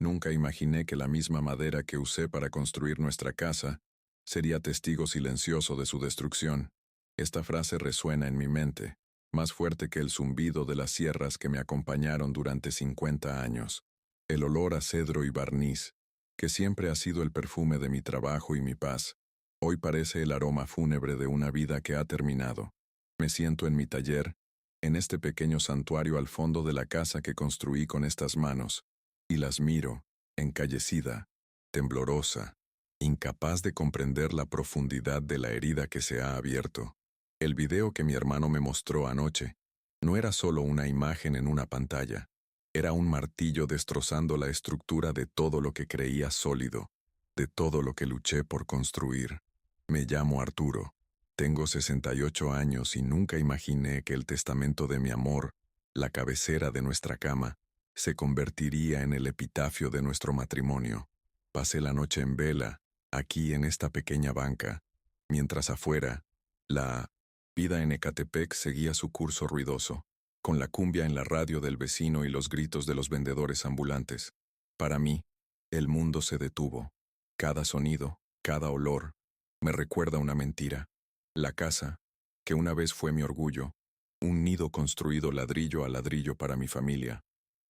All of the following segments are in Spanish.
Nunca imaginé que la misma madera que usé para construir nuestra casa sería testigo silencioso de su destrucción. Esta frase resuena en mi mente, más fuerte que el zumbido de las sierras que me acompañaron durante 50 años. El olor a cedro y barniz, que siempre ha sido el perfume de mi trabajo y mi paz, hoy parece el aroma fúnebre de una vida que ha terminado. Me siento en mi taller, en este pequeño santuario al fondo de la casa que construí con estas manos, y las miro, encallecida, temblorosa, incapaz de comprender la profundidad de la herida que se ha abierto. El video que mi hermano me mostró anoche no era solo una imagen en una pantalla, era un martillo destrozando la estructura de todo lo que creía sólido, de todo lo que luché por construir. Me llamo Arturo, tengo 68 años y nunca imaginé que el testamento de mi amor, la cabecera de nuestra cama, se convertiría en el epitafio de nuestro matrimonio. Pasé la noche en vela, aquí en esta pequeña banca, mientras afuera, la vida en Ecatepec seguía su curso ruidoso, con la cumbia en la radio del vecino y los gritos de los vendedores ambulantes. Para mí, el mundo se detuvo. Cada sonido, cada olor, me recuerda una mentira. La casa, que una vez fue mi orgullo, un nido construido ladrillo a ladrillo para mi familia,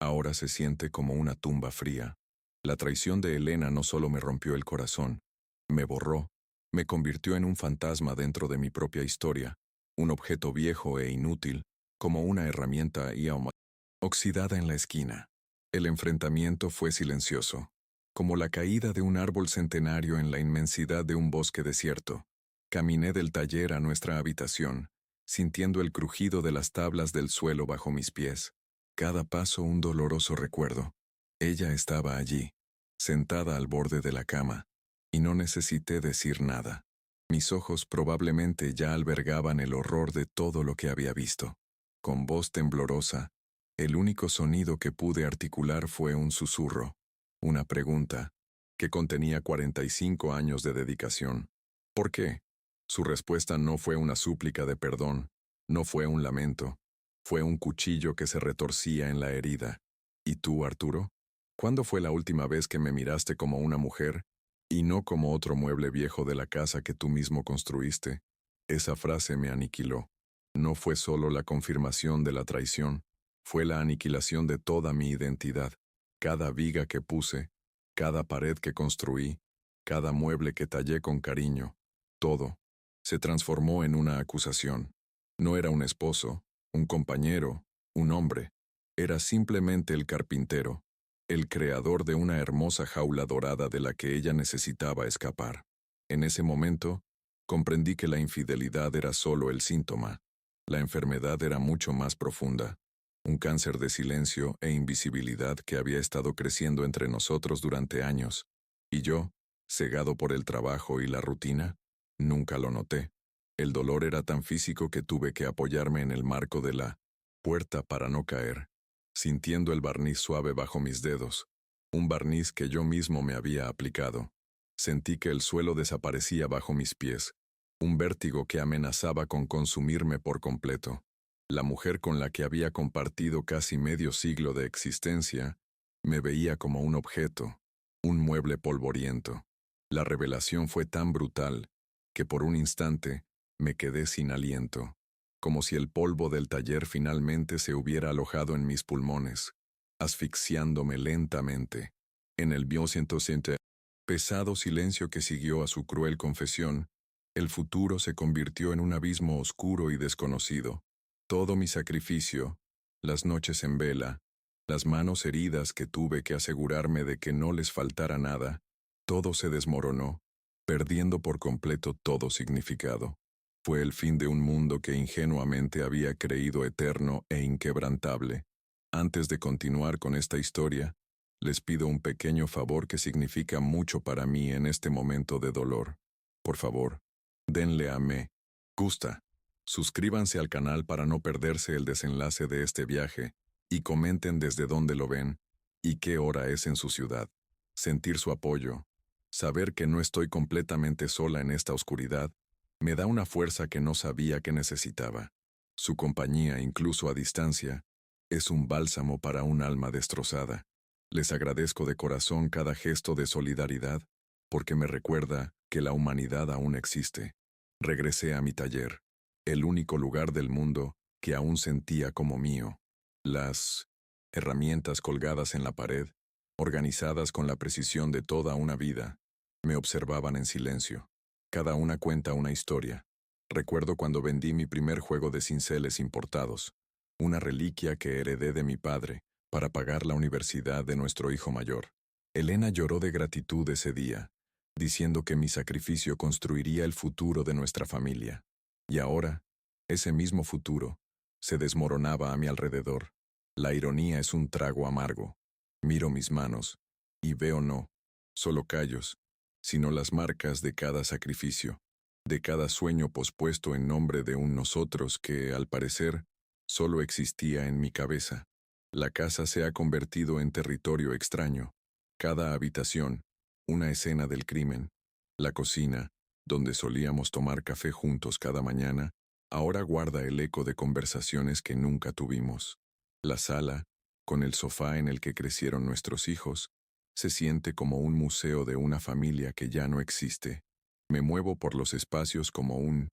ahora se siente como una tumba fría. La traición de Elena no solo me rompió el corazón, me borró, me convirtió en un fantasma dentro de mi propia historia, un objeto viejo e inútil, como una herramienta oxidada en la esquina. El enfrentamiento fue silencioso, como la caída de un árbol centenario en la inmensidad de un bosque desierto. Caminé del taller a nuestra habitación, sintiendo el crujido de las tablas del suelo bajo mis pies. Cada paso un doloroso recuerdo. Ella estaba allí, sentada al borde de la cama, y no necesité decir nada. Mis ojos probablemente ya albergaban el horror de todo lo que había visto. Con voz temblorosa, el único sonido que pude articular fue un susurro, una pregunta, que contenía 45 años de dedicación. ¿Por qué? Su respuesta no fue una súplica de perdón, no fue un lamento, fue un cuchillo que se retorcía en la herida. ¿Y tú, Arturo? ¿Cuándo fue la última vez que me miraste como una mujer, y no como otro mueble viejo de la casa que tú mismo construiste? Esa frase me aniquiló. No fue solo la confirmación de la traición, fue la aniquilación de toda mi identidad. Cada viga que puse, cada pared que construí, cada mueble que tallé con cariño, todo, se transformó en una acusación. No era un esposo, un compañero, un hombre. Era simplemente el carpintero, el creador de una hermosa jaula dorada de la que ella necesitaba escapar. En ese momento, comprendí que la infidelidad era solo el síntoma. La enfermedad era mucho más profunda, un cáncer de silencio e invisibilidad que había estado creciendo entre nosotros durante años, y yo, cegado por el trabajo y la rutina, nunca lo noté. El dolor era tan físico que tuve que apoyarme en el marco de la puerta para no caer, sintiendo el barniz suave bajo mis dedos, un barniz que yo mismo me había aplicado. Sentí que el suelo desaparecía bajo mis pies, un vértigo que amenazaba con consumirme por completo. La mujer con la que había compartido casi medio siglo de existencia me veía como un objeto, un mueble polvoriento. La revelación fue tan brutal que por un instante me quedé sin aliento, como si el polvo del taller finalmente se hubiera alojado en mis pulmones, asfixiándome lentamente. En el pesado silencio que siguió a su cruel confesión, el futuro se convirtió en un abismo oscuro y desconocido. Todo mi sacrificio, las noches en vela, las manos heridas que tuve que asegurarme de que no les faltara nada, todo se desmoronó, perdiendo por completo todo significado. Fue el fin de un mundo que ingenuamente había creído eterno e inquebrantable. Antes de continuar con esta historia, les pido un pequeño favor que significa mucho para mí en este momento de dolor. Por favor, denle a me gusta. Suscríbanse al canal para no perderse el desenlace de este viaje, y comenten desde dónde lo ven y qué hora es en su ciudad. Sentir su apoyo, saber que no estoy completamente sola en esta oscuridad, me da una fuerza que no sabía que necesitaba. Su compañía, incluso a distancia, es un bálsamo para un alma destrozada. Les agradezco de corazón cada gesto de solidaridad, porque me recuerda que la humanidad aún existe. Regresé a mi taller, el único lugar del mundo que aún sentía como mío. Las herramientas colgadas en la pared, organizadas con la precisión de toda una vida, me observaban en silencio. Cada una cuenta una historia. Recuerdo cuando vendí mi primer juego de cinceles importados, una reliquia que heredé de mi padre para pagar la universidad de nuestro hijo mayor. Elena lloró de gratitud ese día, diciendo que mi sacrificio construiría el futuro de nuestra familia. Y ahora, ese mismo futuro se desmoronaba a mi alrededor. La ironía es un trago amargo. Miro mis manos y veo no solo callos, sino las marcas de cada sacrificio, de cada sueño pospuesto en nombre de un nosotros que, al parecer, solo existía en mi cabeza. La casa se ha convertido en territorio extraño. Cada habitación, una escena del crimen. La cocina, donde solíamos tomar café juntos cada mañana, ahora guarda el eco de conversaciones que nunca tuvimos. La sala, con el sofá en el que crecieron nuestros hijos, se siente como un museo de una familia que ya no existe. Me muevo por los espacios como un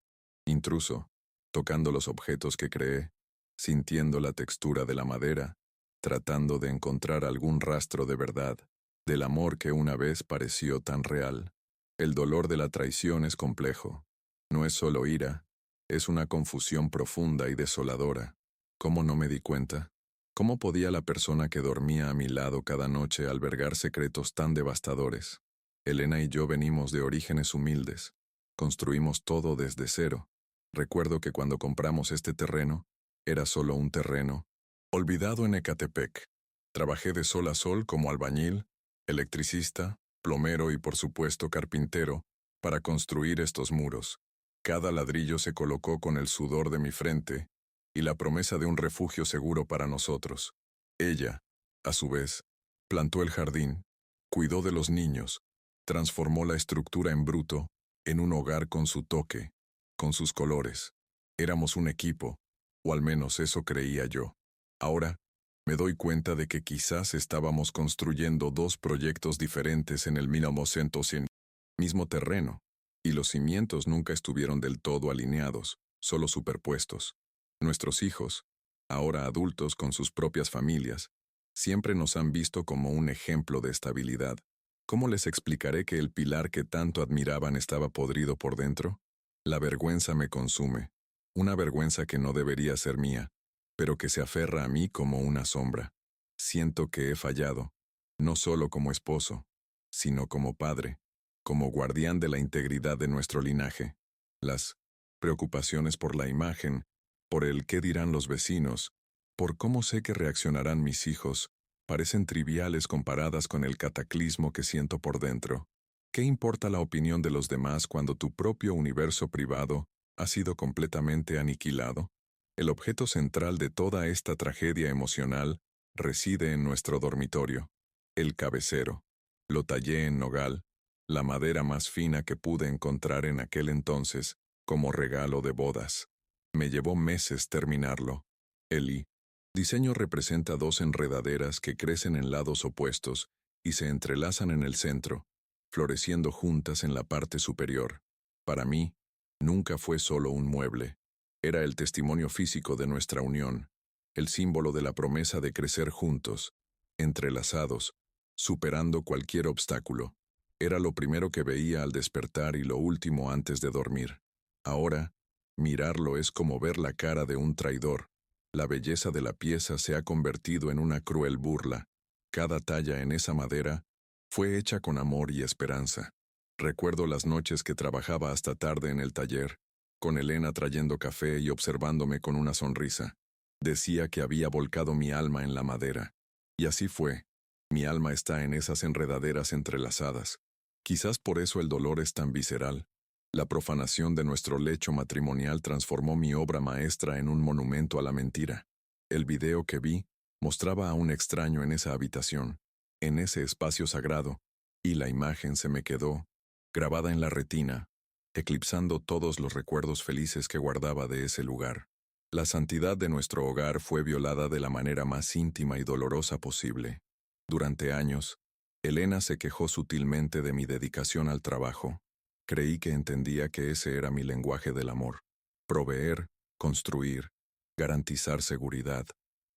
intruso, tocando los objetos que creé, sintiendo la textura de la madera, tratando de encontrar algún rastro de verdad, del amor que una vez pareció tan real. El dolor de la traición es complejo. No es solo ira, es una confusión profunda y desoladora. ¿Cómo no me di cuenta? ¿Cómo podía la persona que dormía a mi lado cada noche albergar secretos tan devastadores? Elena y yo venimos de orígenes humildes. Construimos todo desde cero. Recuerdo que cuando compramos este terreno, era solo un terreno, olvidado en Ecatepec. Trabajé de sol a sol como albañil, electricista, plomero y por supuesto carpintero, para construir estos muros. Cada ladrillo se colocó con el sudor de mi frente y la promesa de un refugio seguro para nosotros. Ella, a su vez, plantó el jardín, cuidó de los niños, transformó la estructura en bruto en un hogar con su toque, con sus colores. Éramos un equipo, o al menos eso creía yo. Ahora, me doy cuenta de que quizás estábamos construyendo dos proyectos diferentes en el mismo terreno, y los cimientos nunca estuvieron del todo alineados, solo superpuestos. Nuestros hijos, ahora adultos con sus propias familias, siempre nos han visto como un ejemplo de estabilidad. ¿Cómo les explicaré que el pilar que tanto admiraban estaba podrido por dentro? La vergüenza me consume, una vergüenza que no debería ser mía, pero que se aferra a mí como una sombra. Siento que he fallado, no solo como esposo, sino como padre, como guardián de la integridad de nuestro linaje. Las preocupaciones por la imagen, por el qué dirán los vecinos, por cómo sé que reaccionarán mis hijos, parecen triviales comparadas con el cataclismo que siento por dentro. ¿Qué importa la opinión de los demás cuando tu propio universo privado ha sido completamente aniquilado? El objeto central de toda esta tragedia emocional reside en nuestro dormitorio, el cabecero. Lo tallé en nogal, la madera más fina que pude encontrar en aquel entonces, como regalo de bodas. Me llevó meses terminarlo. El diseño representa dos enredaderas que crecen en lados opuestos y se entrelazan en el centro, floreciendo juntas en la parte superior. Para mí, nunca fue solo un mueble. Era el testimonio físico de nuestra unión, el símbolo de la promesa de crecer juntos, entrelazados, superando cualquier obstáculo. Era lo primero que veía al despertar y lo último antes de dormir. Ahora, mirarlo es como ver la cara de un traidor. La belleza de la pieza se ha convertido en una cruel burla. Cada talla en esa madera fue hecha con amor y esperanza. Recuerdo las noches que trabajaba hasta tarde en el taller, con Elena trayendo café y observándome con una sonrisa. Decía que había volcado mi alma en la madera. Y así fue. Mi alma está en esas enredaderas entrelazadas. Quizás por eso el dolor es tan visceral. La profanación de nuestro lecho matrimonial transformó mi obra maestra en un monumento a la mentira. El video que vi mostraba a un extraño en esa habitación, en ese espacio sagrado, y la imagen se me quedó, grabada en la retina, eclipsando todos los recuerdos felices que guardaba de ese lugar. La santidad de nuestro hogar fue violada de la manera más íntima y dolorosa posible. Durante años, Elena se quejó sutilmente de mi dedicación al trabajo. Creí que entendía que ese era mi lenguaje del amor. Proveer, construir, garantizar seguridad.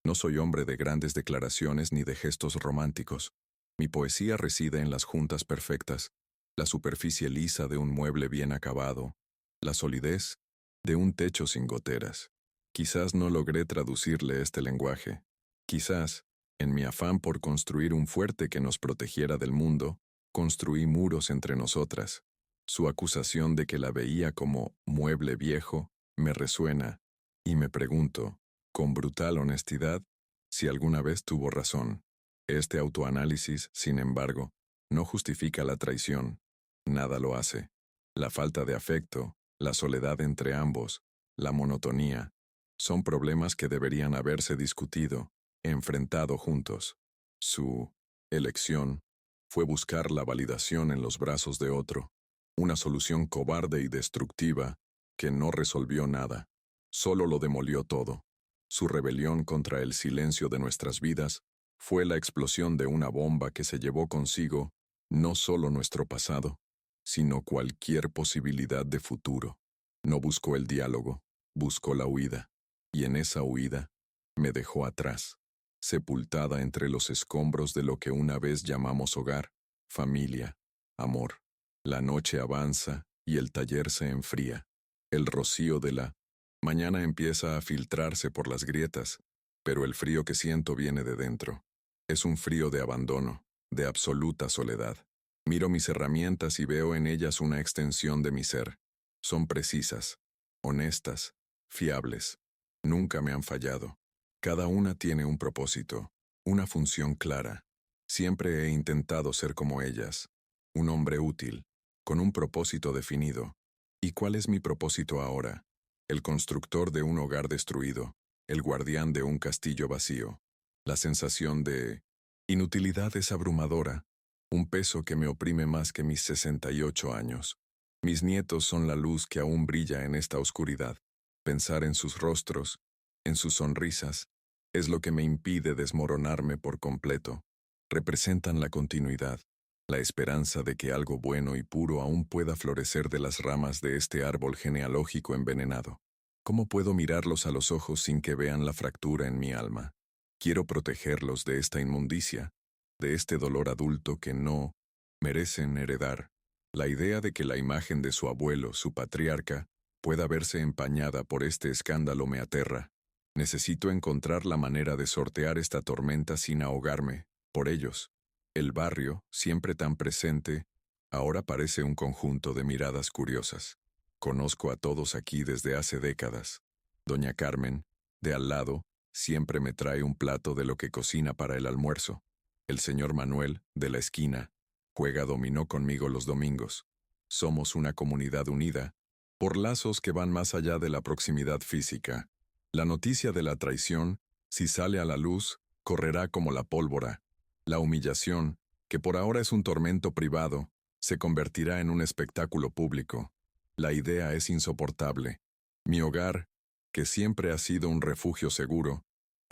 No soy hombre de grandes declaraciones ni de gestos románticos. Mi poesía reside en las juntas perfectas, la superficie lisa de un mueble bien acabado, la solidez de un techo sin goteras. Quizás no logré traducirle este lenguaje. Quizás, en mi afán por construir un fuerte que nos protegiera del mundo, construí muros entre nosotras. Su acusación de que la veía como mueble viejo me resuena, y me pregunto, con brutal honestidad, si alguna vez tuvo razón. Este autoanálisis, sin embargo, no justifica la traición. Nada lo hace. La falta de afecto, la soledad entre ambos, la monotonía, son problemas que deberían haberse discutido, enfrentado juntos. Su elección fue buscar la validación en los brazos de otro, una solución cobarde y destructiva que no resolvió nada, solo lo demolió todo. Su rebelión contra el silencio de nuestras vidas fue la explosión de una bomba que se llevó consigo no solo nuestro pasado, sino cualquier posibilidad de futuro. No buscó el diálogo, buscó la huida, y en esa huida me dejó atrás, sepultada entre los escombros de lo que una vez llamamos hogar, familia, amor. La noche avanza y el taller se enfría. El rocío de la mañana empieza a filtrarse por las grietas, pero el frío que siento viene de dentro. Es un frío de abandono, de absoluta soledad. Miro mis herramientas y veo en ellas una extensión de mi ser. Son precisas, honestas, fiables. Nunca me han fallado. Cada una tiene un propósito, una función clara. Siempre he intentado ser como ellas. Un hombre útil, con un propósito definido. ¿Y cuál es mi propósito ahora? El constructor de un hogar destruido, el guardián de un castillo vacío. La sensación de inutilidad es abrumadora, un peso que me oprime más que mis 68 años. Mis nietos son la luz que aún brilla en esta oscuridad. Pensar en sus rostros, en sus sonrisas, es lo que me impide desmoronarme por completo. Representan la continuidad, la esperanza de que algo bueno y puro aún pueda florecer de las ramas de este árbol genealógico envenenado. ¿Cómo puedo mirarlos a los ojos sin que vean la fractura en mi alma? Quiero protegerlos de esta inmundicia, de este dolor adulto que no merecen heredar. La idea de que la imagen de su abuelo, su patriarca, pueda verse empañada por este escándalo me aterra. Necesito encontrar la manera de sortear esta tormenta sin ahogarme, por ellos. El barrio, siempre tan presente, ahora parece un conjunto de miradas curiosas. Conozco a todos aquí desde hace décadas. Doña Carmen, de al lado, siempre me trae un plato de lo que cocina para el almuerzo. El señor Manuel, de la esquina, juega dominó conmigo los domingos. Somos una comunidad unida, por lazos que van más allá de la proximidad física. La noticia de la traición, si sale a la luz, correrá como la pólvora. La humillación, que por ahora es un tormento privado, se convertirá en un espectáculo público. La idea es insoportable. Mi hogar, que siempre ha sido un refugio seguro,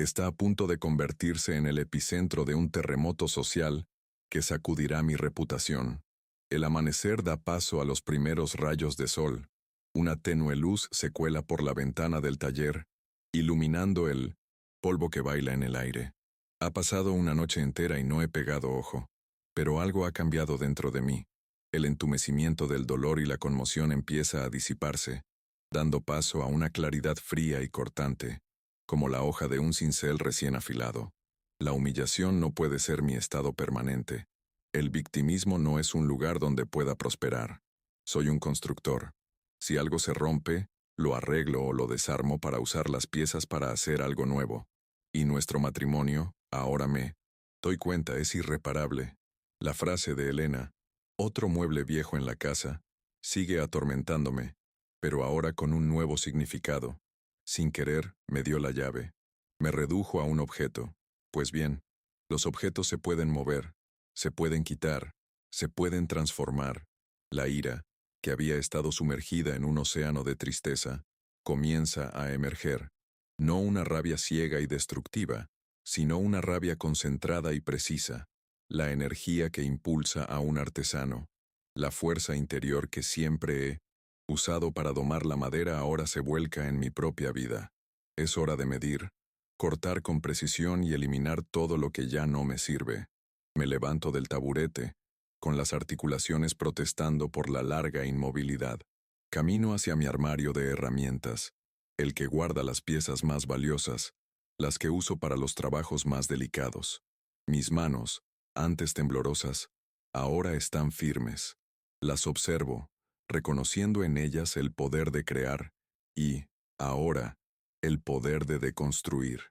está a punto de convertirse en el epicentro de un terremoto social que sacudirá mi reputación. El amanecer da paso a los primeros rayos de sol. Una tenue luz se cuela por la ventana del taller, iluminando el polvo que baila en el aire. Ha pasado una noche entera y no he pegado ojo, pero algo ha cambiado dentro de mí. El entumecimiento del dolor y la conmoción empieza a disiparse, dando paso a una claridad fría y cortante, como la hoja de un cincel recién afilado. La humillación no puede ser mi estado permanente. El victimismo no es un lugar donde pueda prosperar. Soy un constructor. Si algo se rompe, lo arreglo o lo desarmo para usar las piezas para hacer algo nuevo. Y nuestro matrimonio, ahora me doy cuenta, es irreparable. La frase de Elena, otro mueble viejo en la casa, sigue atormentándome, pero ahora con un nuevo significado. Sin querer, me dio la llave. Me redujo a un objeto. Pues bien, los objetos se pueden mover, se pueden quitar, se pueden transformar. La ira, que había estado sumergida en un océano de tristeza, comienza a emerger. No una rabia ciega y destructiva, sino una rabia concentrada y precisa. la energía que impulsa a un artesano, la fuerza interior que siempre he usado para domar la madera ahora se vuelca en mi propia vida. Es hora de medir, cortar con precisión y eliminar todo lo que ya no me sirve. Me levanto del taburete, con las articulaciones protestando por la larga inmovilidad. Camino hacia mi armario de herramientas, el que guarda las piezas más valiosas, las que uso para los trabajos más delicados. Mis manos, antes temblorosas, ahora están firmes. Las observo, reconociendo en ellas el poder de crear y, ahora, el poder de deconstruir.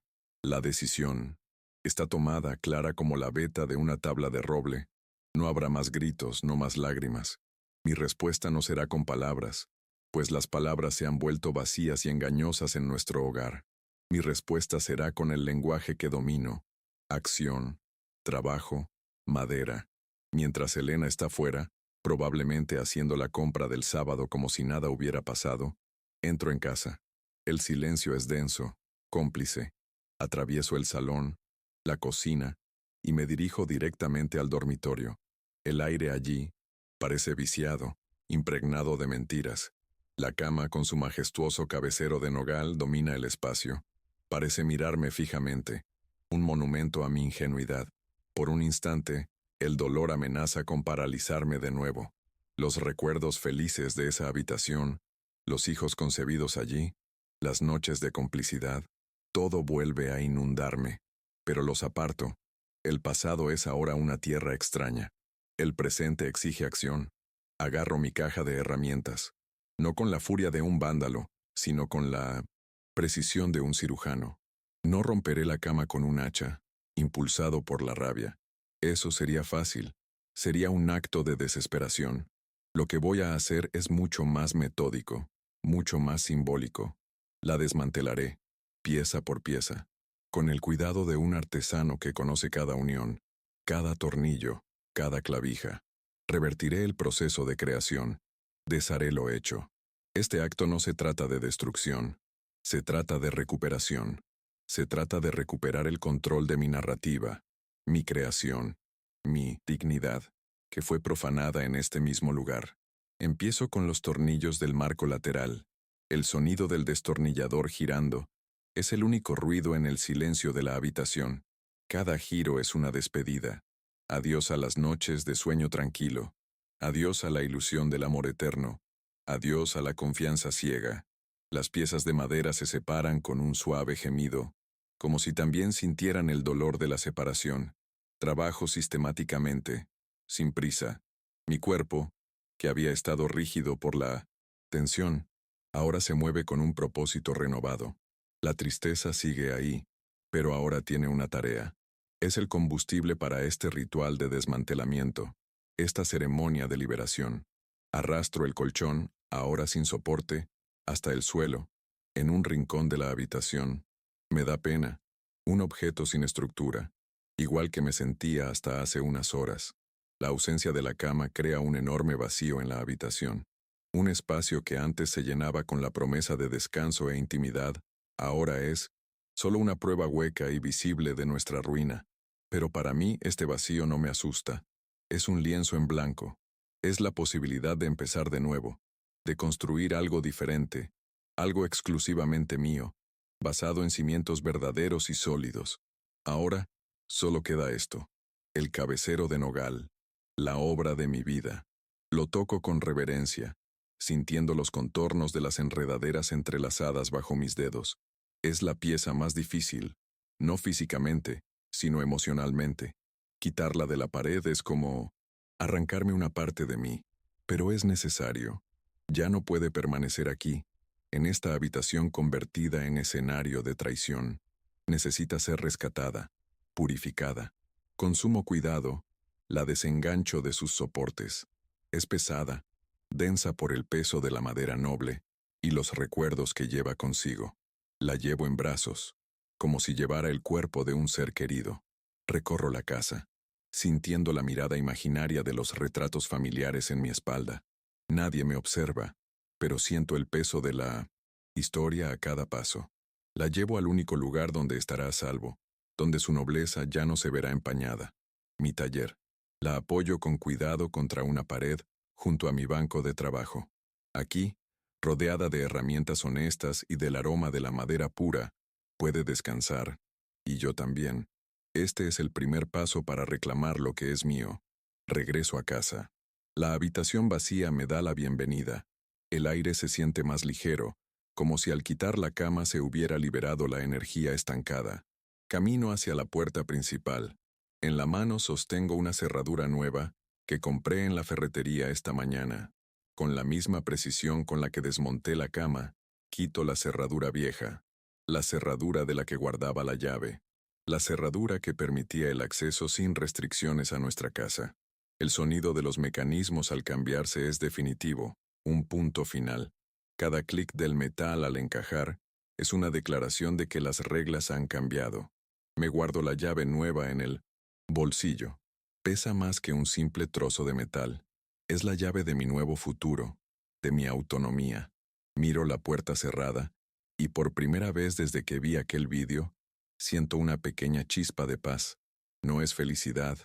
La decisión está tomada clara como la veta de una tabla de roble. No habrá más gritos, no más lágrimas. Mi respuesta no será con palabras, pues las palabras se han vuelto vacías y engañosas en nuestro hogar. Mi respuesta será con el lenguaje que domino: acción, trabajo, madera. Mientras Elena está fuera, probablemente haciendo la compra del sábado como si nada hubiera pasado, entro en casa. El silencio es denso, cómplice. Atravieso el salón, la cocina, y me dirijo directamente al dormitorio. El aire allí parece viciado, impregnado de mentiras. La cama con su majestuoso cabecero de nogal domina el espacio. Parece mirarme fijamente, un monumento a mi ingenuidad. Por un instante, el dolor amenaza con paralizarme de nuevo. Los recuerdos felices de esa habitación, los hijos concebidos allí, las noches de complicidad, todo vuelve a inundarme. Pero los aparto. El pasado es ahora una tierra extraña. El presente exige acción. Agarro mi caja de herramientas, no con la furia de un vándalo, sino con la precisión de un cirujano. No romperé la cama con un hacha, impulsado por la rabia. Eso sería fácil. Sería un acto de desesperación. Lo que voy a hacer es mucho más metódico, mucho más simbólico. La desmantelaré, pieza por pieza, con el cuidado de un artesano que conoce cada unión, cada tornillo, cada clavija. Revertiré el proceso de creación. Desharé lo hecho. Este acto no se trata de destrucción. Se trata de recuperación. Se trata de recuperar el control de mi narrativa, mi creación, mi dignidad, que fue profanada en este mismo lugar. Empiezo con los tornillos del marco lateral. El sonido del destornillador girando es el único ruido en el silencio de la habitación. Cada giro es una despedida. Adiós a las noches de sueño tranquilo. Adiós a la ilusión del amor eterno. Adiós a la confianza ciega. Las piezas de madera se separan con un suave gemido, como si también sintieran el dolor de la separación. Trabajo sistemáticamente, sin prisa. Mi cuerpo, que había estado rígido por la tensión, ahora se mueve con un propósito renovado. La tristeza sigue ahí, pero ahora tiene una tarea. Es el combustible para este ritual de desmantelamiento, esta ceremonia de liberación. Arrastro el colchón, ahora sin soporte, hasta el suelo, en un rincón de la habitación. Me da pena, un objeto sin estructura, igual que me sentía hasta hace unas horas. La ausencia de la cama crea un enorme vacío en la habitación. Un espacio que antes se llenaba con la promesa de descanso e intimidad, ahora es solo una prueba hueca y visible de nuestra ruina. Pero para mí este vacío no me asusta. Es un lienzo en blanco. Es la posibilidad de empezar de nuevo, de construir algo diferente, algo exclusivamente mío, basado en cimientos verdaderos y sólidos. Ahora, solo queda esto: el cabecero de nogal, la obra de mi vida. Lo toco con reverencia, sintiendo los contornos de las enredaderas entrelazadas bajo mis dedos. Es la pieza más difícil, no físicamente, sino emocionalmente. Quitarla de la pared es como arrancarme una parte de mí, pero es necesario. Ya no puede permanecer aquí, en esta habitación convertida en escenario de traición. Necesita ser rescatada, purificada. Con sumo cuidado, la desengancho de sus soportes. Es pesada, densa por el peso de la madera noble y los recuerdos que lleva consigo. La llevo en brazos, como si llevara el cuerpo de un ser querido. Recorro la casa, sintiendo la mirada imaginaria de los retratos familiares en mi espalda. Nadie me observa, pero siento el peso de la historia a cada paso. La llevo al único lugar donde estará a salvo, donde su nobleza ya no se verá empañada. mi taller. La apoyo con cuidado contra una pared, junto a mi banco de trabajo. Aquí, rodeada de herramientas honestas y del aroma de la madera pura, puede descansar. Y yo también. Este es el primer paso para reclamar lo que es mío. Regreso a casa. La habitación vacía me da la bienvenida. El aire se siente más ligero, como si al quitar la cama se hubiera liberado la energía estancada. Camino hacia la puerta principal. En la mano sostengo una cerradura nueva que compré en la ferretería esta mañana. Con la misma precisión con la que desmonté la cama, quito la cerradura vieja, la cerradura de la que guardaba la llave, la cerradura que permitía el acceso sin restricciones a nuestra casa. El sonido de los mecanismos al cambiarse es definitivo, un punto final. Cada clic del metal al encajar es una declaración de que las reglas han cambiado. Me guardo la llave nueva en el bolsillo. Pesa más que un simple trozo de metal. Es la llave de mi nuevo futuro, de mi autonomía. Miro la puerta cerrada y por primera vez desde que vi aquel vídeo, siento una pequeña chispa de paz. No es felicidad,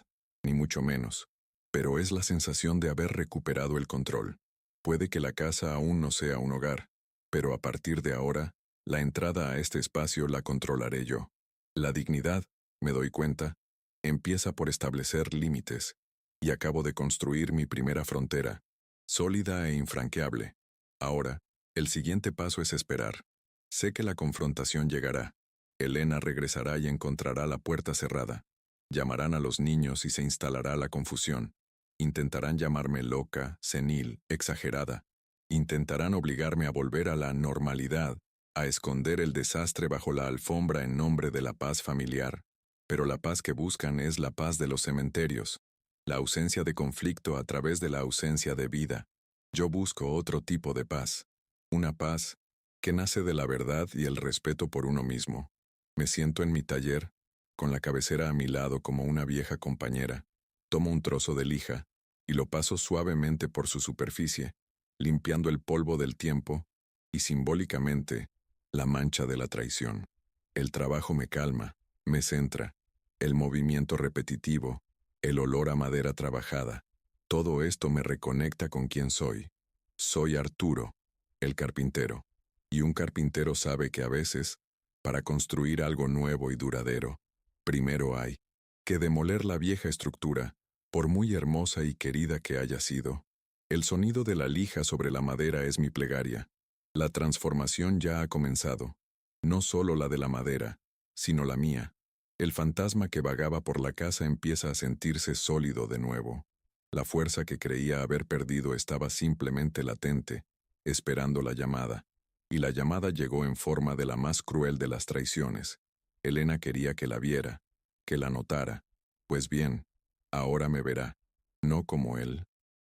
ni mucho menos, pero es la sensación de haber recuperado el control. Puede que la casa aún no sea un hogar, pero a partir de ahora, la entrada a este espacio la controlaré yo. La dignidad, me doy cuenta, empieza por establecer límites, y acabo de construir mi primera frontera, sólida e infranqueable. Ahora, el siguiente paso es esperar. Sé que la confrontación llegará. Elena regresará y encontrará la puerta cerrada. Llamarán a los niños y se instalará la confusión. Intentarán llamarme loca, senil, exagerada. Intentarán obligarme a volver a la normalidad, a esconder el desastre bajo la alfombra en nombre de la paz familiar. Pero la paz que buscan es la paz de los cementerios, la ausencia de conflicto a través de la ausencia de vida. Yo busco otro tipo de paz, una paz que nace de la verdad y el respeto por uno mismo. Me siento en mi taller, con la cabecera a mi lado como una vieja compañera. Tomo un trozo de lija y lo paso suavemente por su superficie, limpiando el polvo del tiempo y simbólicamente la mancha de la traición. El trabajo me calma, me centra. El movimiento repetitivo, el olor a madera trabajada, todo esto me reconecta con quién soy. Soy Arturo, el carpintero. Y un carpintero sabe que a veces, para construir algo nuevo y duradero, primero hay que demoler la vieja estructura, por muy hermosa y querida que haya sido. El sonido de la lija sobre la madera es mi plegaria. La transformación ya ha comenzado. No solo la de la madera, sino la mía. El fantasma que vagaba por la casa empieza a sentirse sólido de nuevo. La fuerza que creía haber perdido estaba simplemente latente, esperando la llamada. Y la llamada llegó en forma de la más cruel de las traiciones. Elena quería que la viera, que la notara. Pues bien, ahora me verá, no como él,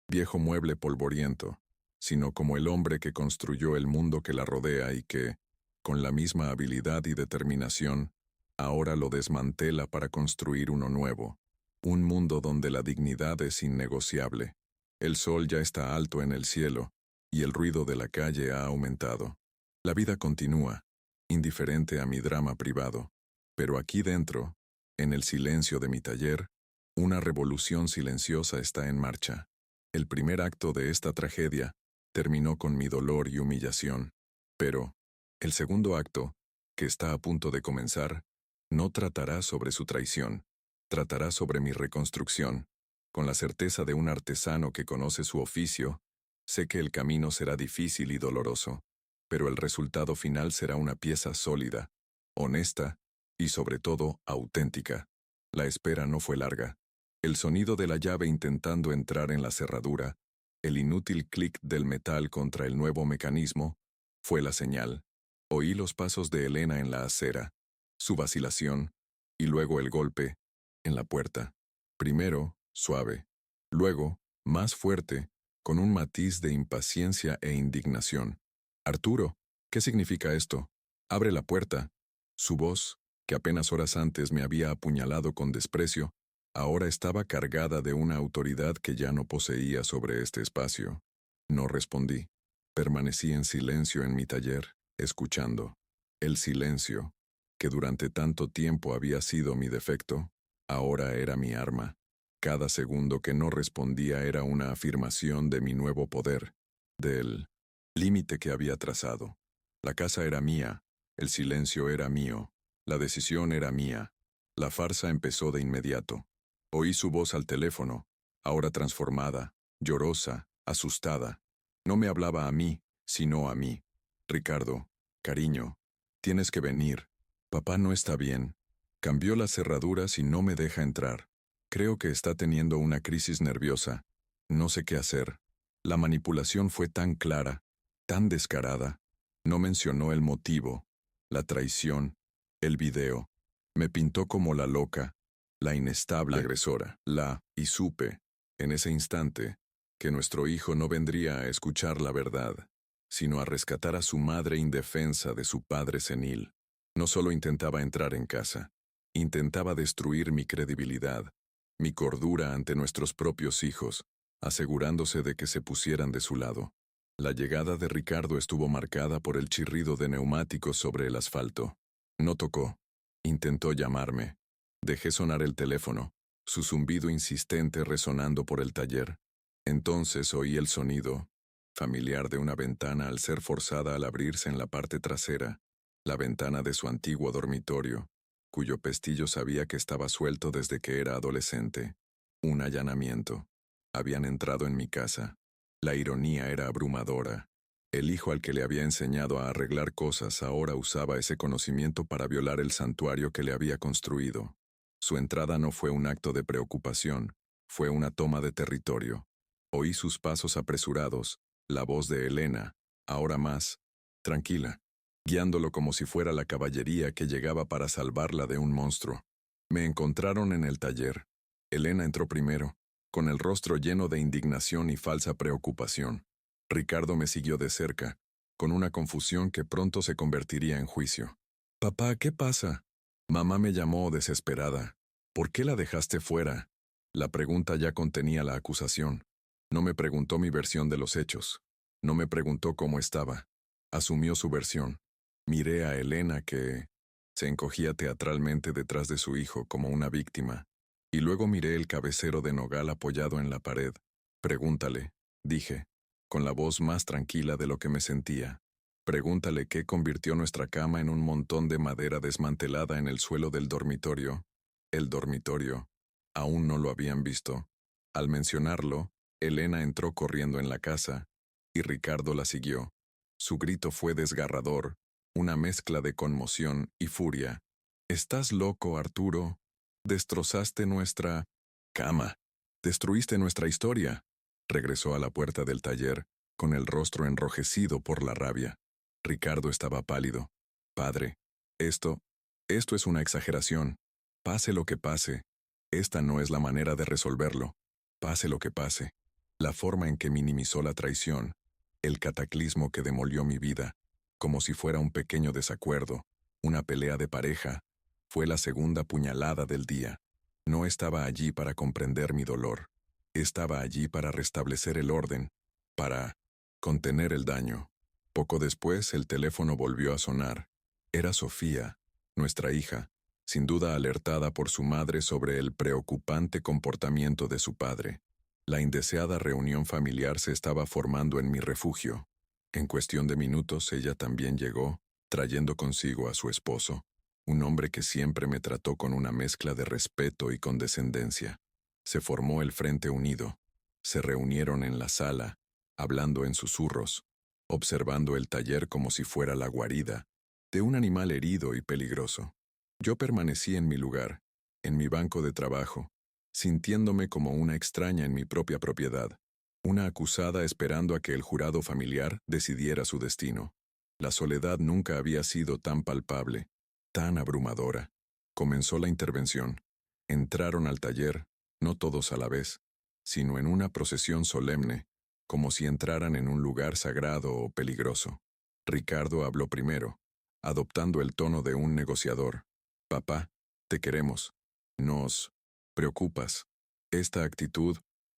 viejo mueble polvoriento, sino como el hombre que construyó el mundo que la rodea y que, con la misma habilidad y determinación, ahora lo desmantela para construir uno nuevo, un mundo donde la dignidad es innegociable. El sol ya está alto en el cielo, y el ruido de la calle ha aumentado. La vida continúa, indiferente a mi drama privado, pero aquí dentro, en el silencio de mi taller, una revolución silenciosa está en marcha. El primer acto de esta tragedia terminó con mi dolor y humillación, pero el segundo acto, que está a punto de comenzar, no tratará sobre su traición, tratará sobre mi reconstrucción. Con la certeza de un artesano que conoce su oficio, sé que el camino será difícil y doloroso, pero el resultado final será una pieza sólida, honesta y sobre todo auténtica. La espera no fue larga. El sonido de la llave intentando entrar en la cerradura, el inútil clic del metal contra el nuevo mecanismo, fue la señal. Oí los pasos de Elena en la acera, su vacilación, y luego el golpe, en la puerta. Primero, suave. Luego, más fuerte, con un matiz de impaciencia e indignación. Arturo, ¿qué significa esto? Abre la puerta. Su voz, que apenas horas antes me había apuñalado con desprecio, ahora estaba cargada de una autoridad que ya no poseía sobre este espacio. No respondí. Permanecí en silencio en mi taller, escuchando. El silencio, que durante tanto tiempo había sido mi defecto, ahora era mi arma. Cada segundo que no respondía era una afirmación de mi nuevo poder, del límite que había trazado. La casa era mía, el silencio era mío, la decisión era mía. La farsa empezó de inmediato. Oí su voz al teléfono, ahora transformada, llorosa, asustada. No me hablaba a mí, sino a mí. Ricardo, cariño, tienes que venir. Papá no está bien. Cambió las cerraduras y no me deja entrar. Creo que está teniendo una crisis nerviosa. No sé qué hacer. La manipulación fue tan clara, tan descarada. No mencionó el motivo, la traición, el video. Me pintó como la loca, la inestable agresora, y supe, en ese instante, que nuestro hijo no vendría a escuchar la verdad, sino a rescatar a su madre indefensa de su padre senil. No solo intentaba entrar en casa, intentaba destruir mi credibilidad, mi cordura ante nuestros propios hijos, asegurándose de que se pusieran de su lado. La llegada de Ricardo estuvo marcada por el chirrido de neumáticos sobre el asfalto. No tocó. Intentó llamarme. Dejé sonar el teléfono, su zumbido insistente resonando por el taller. Entonces oí el sonido, familiar de una ventana al ser forzada al abrirse en la parte trasera, la ventana de su antiguo dormitorio, cuyo pestillo sabía que estaba suelto desde que era adolescente. Un allanamiento. Habían entrado en mi casa. La ironía era abrumadora. El hijo al que le había enseñado a arreglar cosas ahora usaba ese conocimiento para violar el santuario que le había construido. Su entrada no fue un acto de preocupación, fue una toma de territorio. Oí sus pasos apresurados, la voz de Elena, ahora más, tranquila, guiándolo como si fuera la caballería que llegaba para salvarla de un monstruo. Me encontraron en el taller. Elena entró primero, con el rostro lleno de indignación y falsa preocupación. Ricardo me siguió de cerca, con una confusión que pronto se convertiría en juicio. «Papá, ¿qué pasa?» Mamá me llamó desesperada. «¿Por qué la dejaste fuera?» La pregunta ya contenía la acusación. No me preguntó mi versión de los hechos. No me preguntó cómo estaba. Asumió su versión. Miré a Elena que se encogía teatralmente detrás de su hijo como una víctima. Y luego miré el cabecero de nogal apoyado en la pared. «Pregúntale», dije, con la voz más tranquila de lo que me sentía. «Pregúntale qué convirtió nuestra cama en un montón de madera desmantelada en el suelo del dormitorio». El dormitorio. Aún no lo habían visto. Al mencionarlo, Elena entró corriendo en la casa, y Ricardo la siguió. Su grito fue desgarrador, una mezcla de conmoción y furia. «¿Estás loco, Arturo? Destrozaste nuestra cama. Destruiste nuestra historia». Regresó a la puerta del taller, con el rostro enrojecido por la rabia. Ricardo estaba pálido. «Padre, esto es una exageración. Pase lo que pase, esta no es la manera de resolverlo. Pase lo que pase». La forma en que minimizó la traición, el cataclismo que demolió mi vida, como si fuera un pequeño desacuerdo, una pelea de pareja, fue la segunda puñalada del día. No estaba allí para comprender mi dolor. Estaba allí para restablecer el orden, para contener el daño. Poco después el teléfono volvió a sonar. Era Sofía, nuestra hija, sin duda alertada por su madre sobre el preocupante comportamiento de su padre. La indeseada reunión familiar se estaba formando en mi refugio. En cuestión de minutos ella también llegó, trayendo consigo a su esposo, un hombre que siempre me trató con una mezcla de respeto y condescendencia. Se formó el Frente Unido. Se reunieron en la sala, hablando en susurros, observando el taller como si fuera la guarida de un animal herido y peligroso. Yo permanecí en mi lugar, en mi banco de trabajo, sintiéndome como una extraña en mi propia propiedad, una acusada esperando a que el jurado familiar decidiera su destino. La soledad nunca había sido tan palpable, tan abrumadora. Comenzó la intervención. Entraron al taller, no todos a la vez, sino en una procesión solemne, como si entraran en un lugar sagrado o peligroso. Ricardo habló primero, adoptando el tono de un negociador. «Papá, te queremos. Nos preocupas. Esta actitud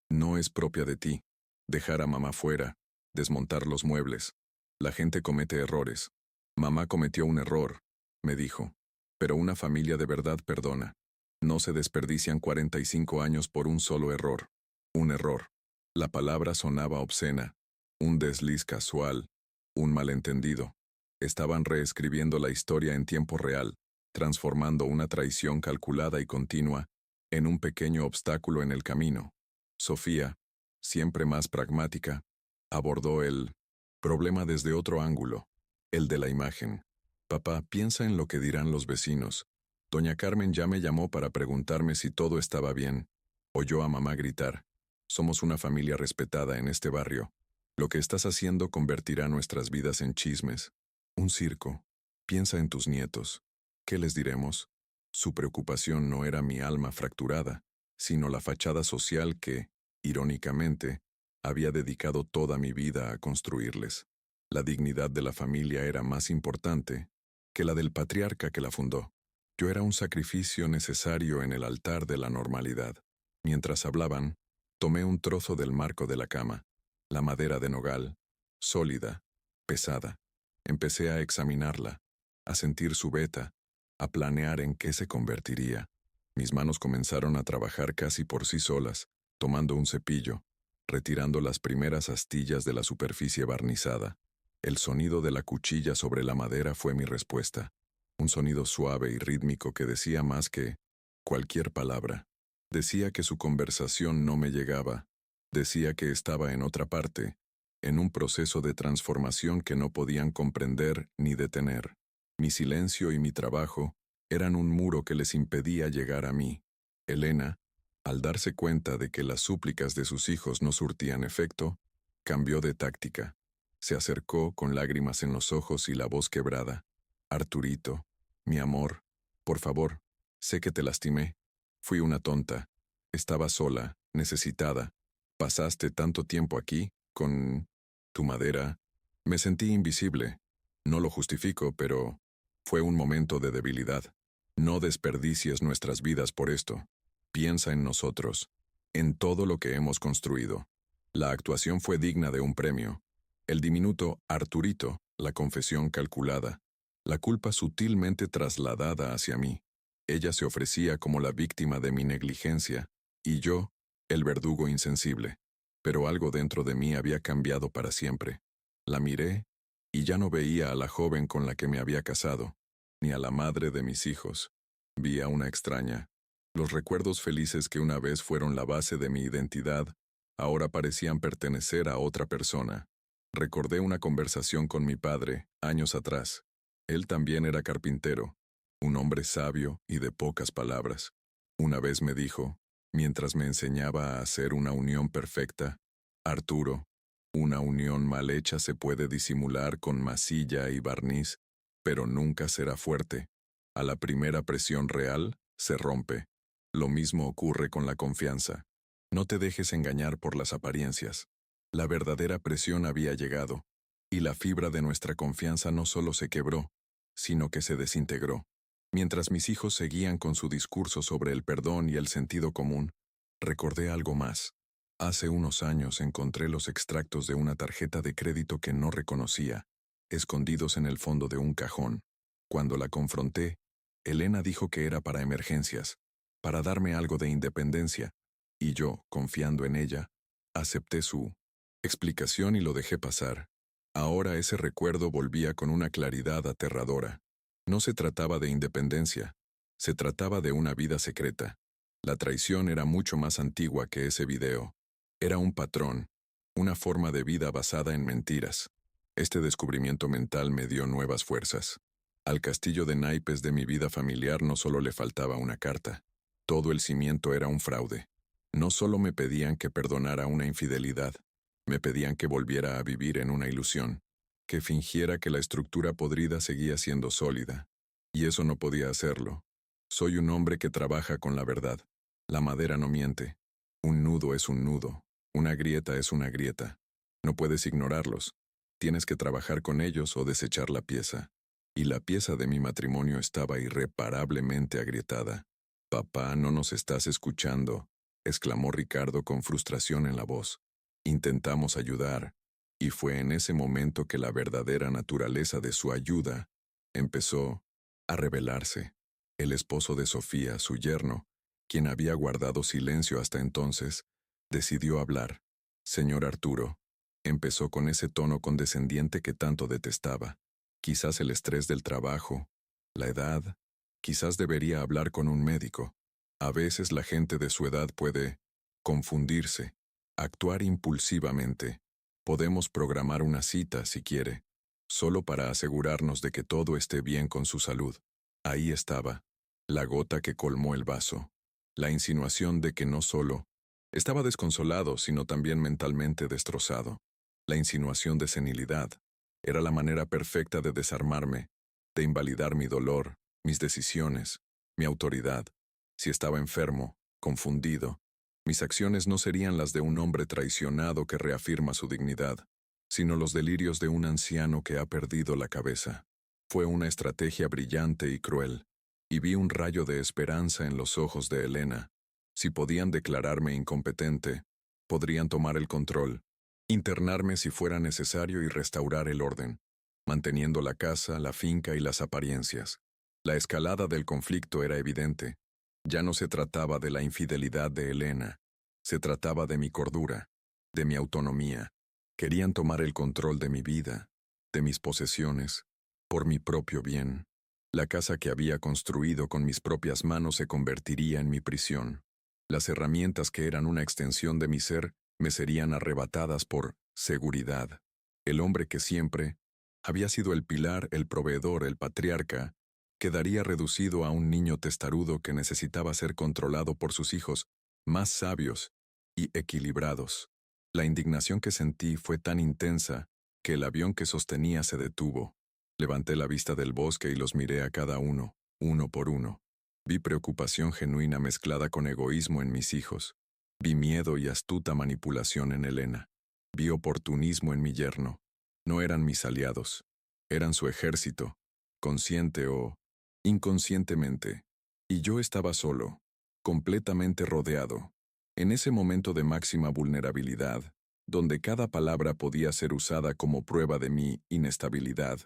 no es propia de ti. Dejar a mamá fuera, desmontar los muebles. La gente comete errores. Mamá cometió un error», me dijo, «pero una familia de verdad perdona. No se desperdician 45 años por un solo error. Un error. La palabra sonaba obscena. Un desliz casual. Un malentendido. Estaban reescribiendo la historia en tiempo real, transformando una traición calculada y continua en un pequeño obstáculo en el camino. Sofía, siempre más pragmática, abordó el problema desde otro ángulo, el de la imagen. Papá, piensa en lo que dirán los vecinos. Doña Carmen ya me llamó para preguntarme si todo estaba bien. Oyó a mamá gritar. Somos una familia respetada en este barrio. Lo que estás haciendo convertirá nuestras vidas en chismes. Un circo. Piensa en tus nietos. ¿Qué les diremos? Su preocupación no era mi alma fracturada, sino la fachada social que, irónicamente, había dedicado toda mi vida a construirles. La dignidad de la familia era más importante que la del patriarca que la fundó. Yo era un sacrificio necesario en el altar de la normalidad. Mientras hablaban, tomé un trozo del marco de la cama, la madera de nogal, sólida, pesada. Empecé a examinarla, a sentir su veta, a planear en qué se convertiría. Mis manos comenzaron a trabajar casi por sí solas, tomando un cepillo, retirando las primeras astillas de la superficie barnizada. El sonido de la cuchilla sobre la madera fue mi respuesta. Un sonido suave y rítmico que decía más que cualquier palabra. Decía que su conversación no me llegaba. Decía que estaba en otra parte, en un proceso de transformación que no podían comprender ni detener. Mi silencio y mi trabajo eran un muro que les impedía llegar a mí. Elena, al darse cuenta de que las súplicas de sus hijos no surtían efecto, cambió de táctica. Se acercó con lágrimas en los ojos y la voz quebrada. Arturito, mi amor, por favor, sé que te lastimé. Fui una tonta. Estaba sola, necesitada. Pasaste tanto tiempo aquí, con tu madera. Me sentí invisible. No lo justifico, pero fue un momento de debilidad. No desperdicies nuestras vidas por esto. Piensa en nosotros, en todo lo que hemos construido. La actuación fue digna de un premio. El diminuto Arturito, la confesión calculada, la culpa sutilmente trasladada hacia mí. Ella se ofrecía como la víctima de mi negligencia, y yo, el verdugo insensible. Pero algo dentro de mí había cambiado para siempre. La miré, y ya no veía a la joven con la que me había casado, ni a la madre de mis hijos. Vi a una extraña. Los recuerdos felices que una vez fueron la base de mi identidad, ahora parecían pertenecer a otra persona. Recordé una conversación con mi padre, años atrás. Él también era carpintero, un hombre sabio y de pocas palabras. Una vez me dijo, mientras me enseñaba a hacer una unión perfecta, Arturo, una unión mal hecha se puede disimular con masilla y barniz, pero nunca será fuerte. A la primera presión real, se rompe. Lo mismo ocurre con la confianza. No te dejes engañar por las apariencias. La verdadera presión había llegado, y la fibra de nuestra confianza no solo se quebró, sino que se desintegró. Mientras mis hijos seguían con su discurso sobre el perdón y el sentido común, recordé algo más. Hace unos años encontré los extractos de una tarjeta de crédito que no reconocía, escondidos en el fondo de un cajón. Cuando la confronté, Elena dijo que era para emergencias, para darme algo de independencia, y yo, confiando en ella, acepté su explicación y lo dejé pasar. Ahora ese recuerdo volvía con una claridad aterradora. No se trataba de independencia, se trataba de una vida secreta. La traición era mucho más antigua que ese video. Era un patrón, una forma de vida basada en mentiras. Este descubrimiento mental me dio nuevas fuerzas. Al castillo de naipes de mi vida familiar no solo le faltaba una carta. Todo el cimiento era un fraude. No solo me pedían que perdonara una infidelidad, me pedían que volviera a vivir en una ilusión, que fingiera que la estructura podrida seguía siendo sólida. Y eso no podía hacerlo. Soy un hombre que trabaja con la verdad. La madera no miente. Un nudo es un nudo. Una grieta es una grieta. No puedes ignorarlos. Tienes que trabajar con ellos o desechar la pieza. Y la pieza de mi matrimonio estaba irreparablemente agrietada. Papá, no nos estás escuchando, exclamó Ricardo con frustración en la voz. Intentamos ayudar, y fue en ese momento que la verdadera naturaleza de su ayuda empezó a revelarse. El esposo de Sofía, su yerno, quien había guardado silencio hasta entonces, decidió hablar. Señor Arturo, empezó con ese tono condescendiente que tanto detestaba. Quizás el estrés del trabajo, la edad, quizás debería hablar con un médico. A veces la gente de su edad puede confundirse, actuar impulsivamente. Podemos programar una cita, si quiere, solo para asegurarnos de que todo esté bien con su salud. Ahí estaba, la gota que colmó el vaso. La insinuación de que no solo estaba desconsolado, sino también mentalmente destrozado. La insinuación de senilidad. Era la manera perfecta de desarmarme, de invalidar mi dolor, mis decisiones, mi autoridad. Si estaba enfermo, confundido, mis acciones no serían las de un hombre traicionado que reafirma su dignidad, sino los delirios de un anciano que ha perdido la cabeza. Fue una estrategia brillante y cruel, y vi un rayo de esperanza en los ojos de Elena. Si podían declararme incompetente, podrían tomar el control, internarme si fuera necesario y restaurar el orden, manteniendo la casa, la finca y las apariencias. La escalada del conflicto era evidente. Ya no se trataba de la infidelidad de Elena, se trataba de mi cordura, de mi autonomía. Querían tomar el control de mi vida, de mis posesiones, por mi propio bien. La casa que había construido con mis propias manos se convertiría en mi prisión. Las herramientas que eran una extensión de mi ser me serían arrebatadas por seguridad. El hombre que siempre había sido el pilar, el proveedor, el patriarca, quedaría reducido a un niño testarudo que necesitaba ser controlado por sus hijos, más sabios y equilibrados. La indignación que sentí fue tan intensa que el avión que sostenía se detuvo. Levanté la vista del bosque y los miré a cada uno, uno por uno. Vi preocupación genuina mezclada con egoísmo en mis hijos. Vi miedo y astuta manipulación en Elena. Vi oportunismo en mi yerno. No eran mis aliados. Eran su ejército, consciente o inconscientemente. Y yo estaba solo, completamente rodeado. En ese momento de máxima vulnerabilidad, donde cada palabra podía ser usada como prueba de mi inestabilidad,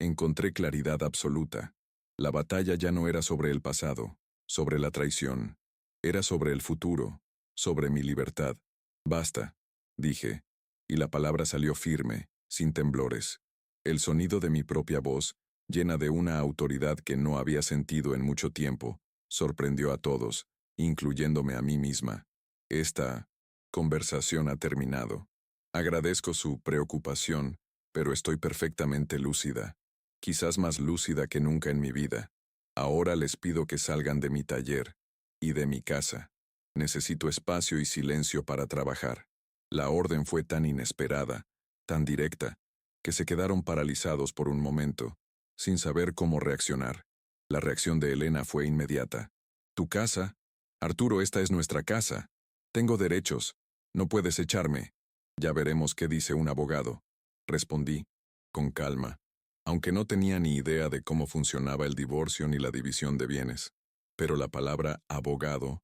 encontré claridad absoluta. La batalla ya no era sobre el pasado, sobre la traición. Era sobre el futuro, sobre mi libertad. Basta, dije, y la palabra salió firme, sin temblores. El sonido de mi propia voz, llena de una autoridad que no había sentido en mucho tiempo, sorprendió a todos, incluyéndome a mí misma. Esta conversación ha terminado. Agradezco su preocupación, pero estoy perfectamente lúcida. Quizás más lúcida que nunca en mi vida. Ahora les pido que salgan de mi taller y de mi casa. Necesito espacio y silencio para trabajar. La orden fue tan inesperada, tan directa, que se quedaron paralizados por un momento, sin saber cómo reaccionar. La reacción de Elena fue inmediata. ¿Tu casa? Arturo, esta es nuestra casa. Tengo derechos. No puedes echarme. Ya veremos qué dice un abogado. Respondí, con calma, aunque no tenía ni idea de cómo funcionaba el divorcio ni la división de bienes. Pero la palabra abogado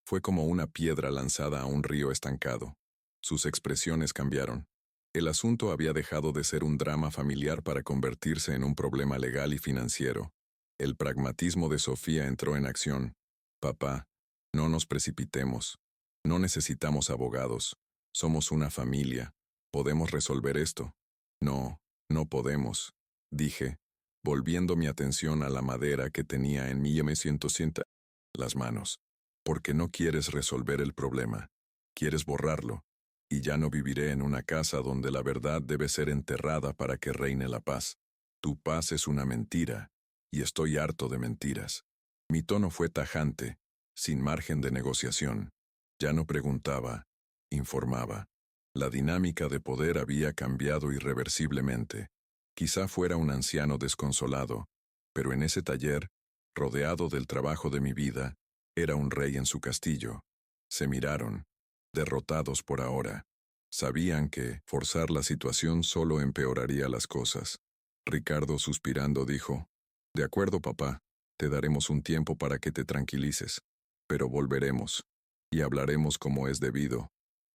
fue como una piedra lanzada a un río estancado. Sus expresiones cambiaron. El asunto había dejado de ser un drama familiar para convertirse en un problema legal y financiero. El pragmatismo de Sofía entró en acción. Papá, no nos precipitemos. No necesitamos abogados. Somos una familia. ¿Podemos resolver esto? No, no podemos, dije, volviendo mi atención a la madera que tenía en mi M100 las manos. Porque no quieres resolver el problema. Quieres borrarlo. Y ya no viviré en una casa donde la verdad debe ser enterrada para que reine la paz. Tu paz es una mentira, y estoy harto de mentiras. Mi tono fue tajante, sin margen de negociación. Ya no preguntaba, informaba. La dinámica de poder había cambiado irreversiblemente. Quizá fuera un anciano desconsolado, pero en ese taller, rodeado del trabajo de mi vida, era un rey en su castillo. Se miraron, derrotados por ahora. Sabían que forzar la situación solo empeoraría las cosas. Ricardo, suspirando, dijo, «De acuerdo, papá, te daremos un tiempo para que te tranquilices, pero volveremos, y hablaremos como es debido.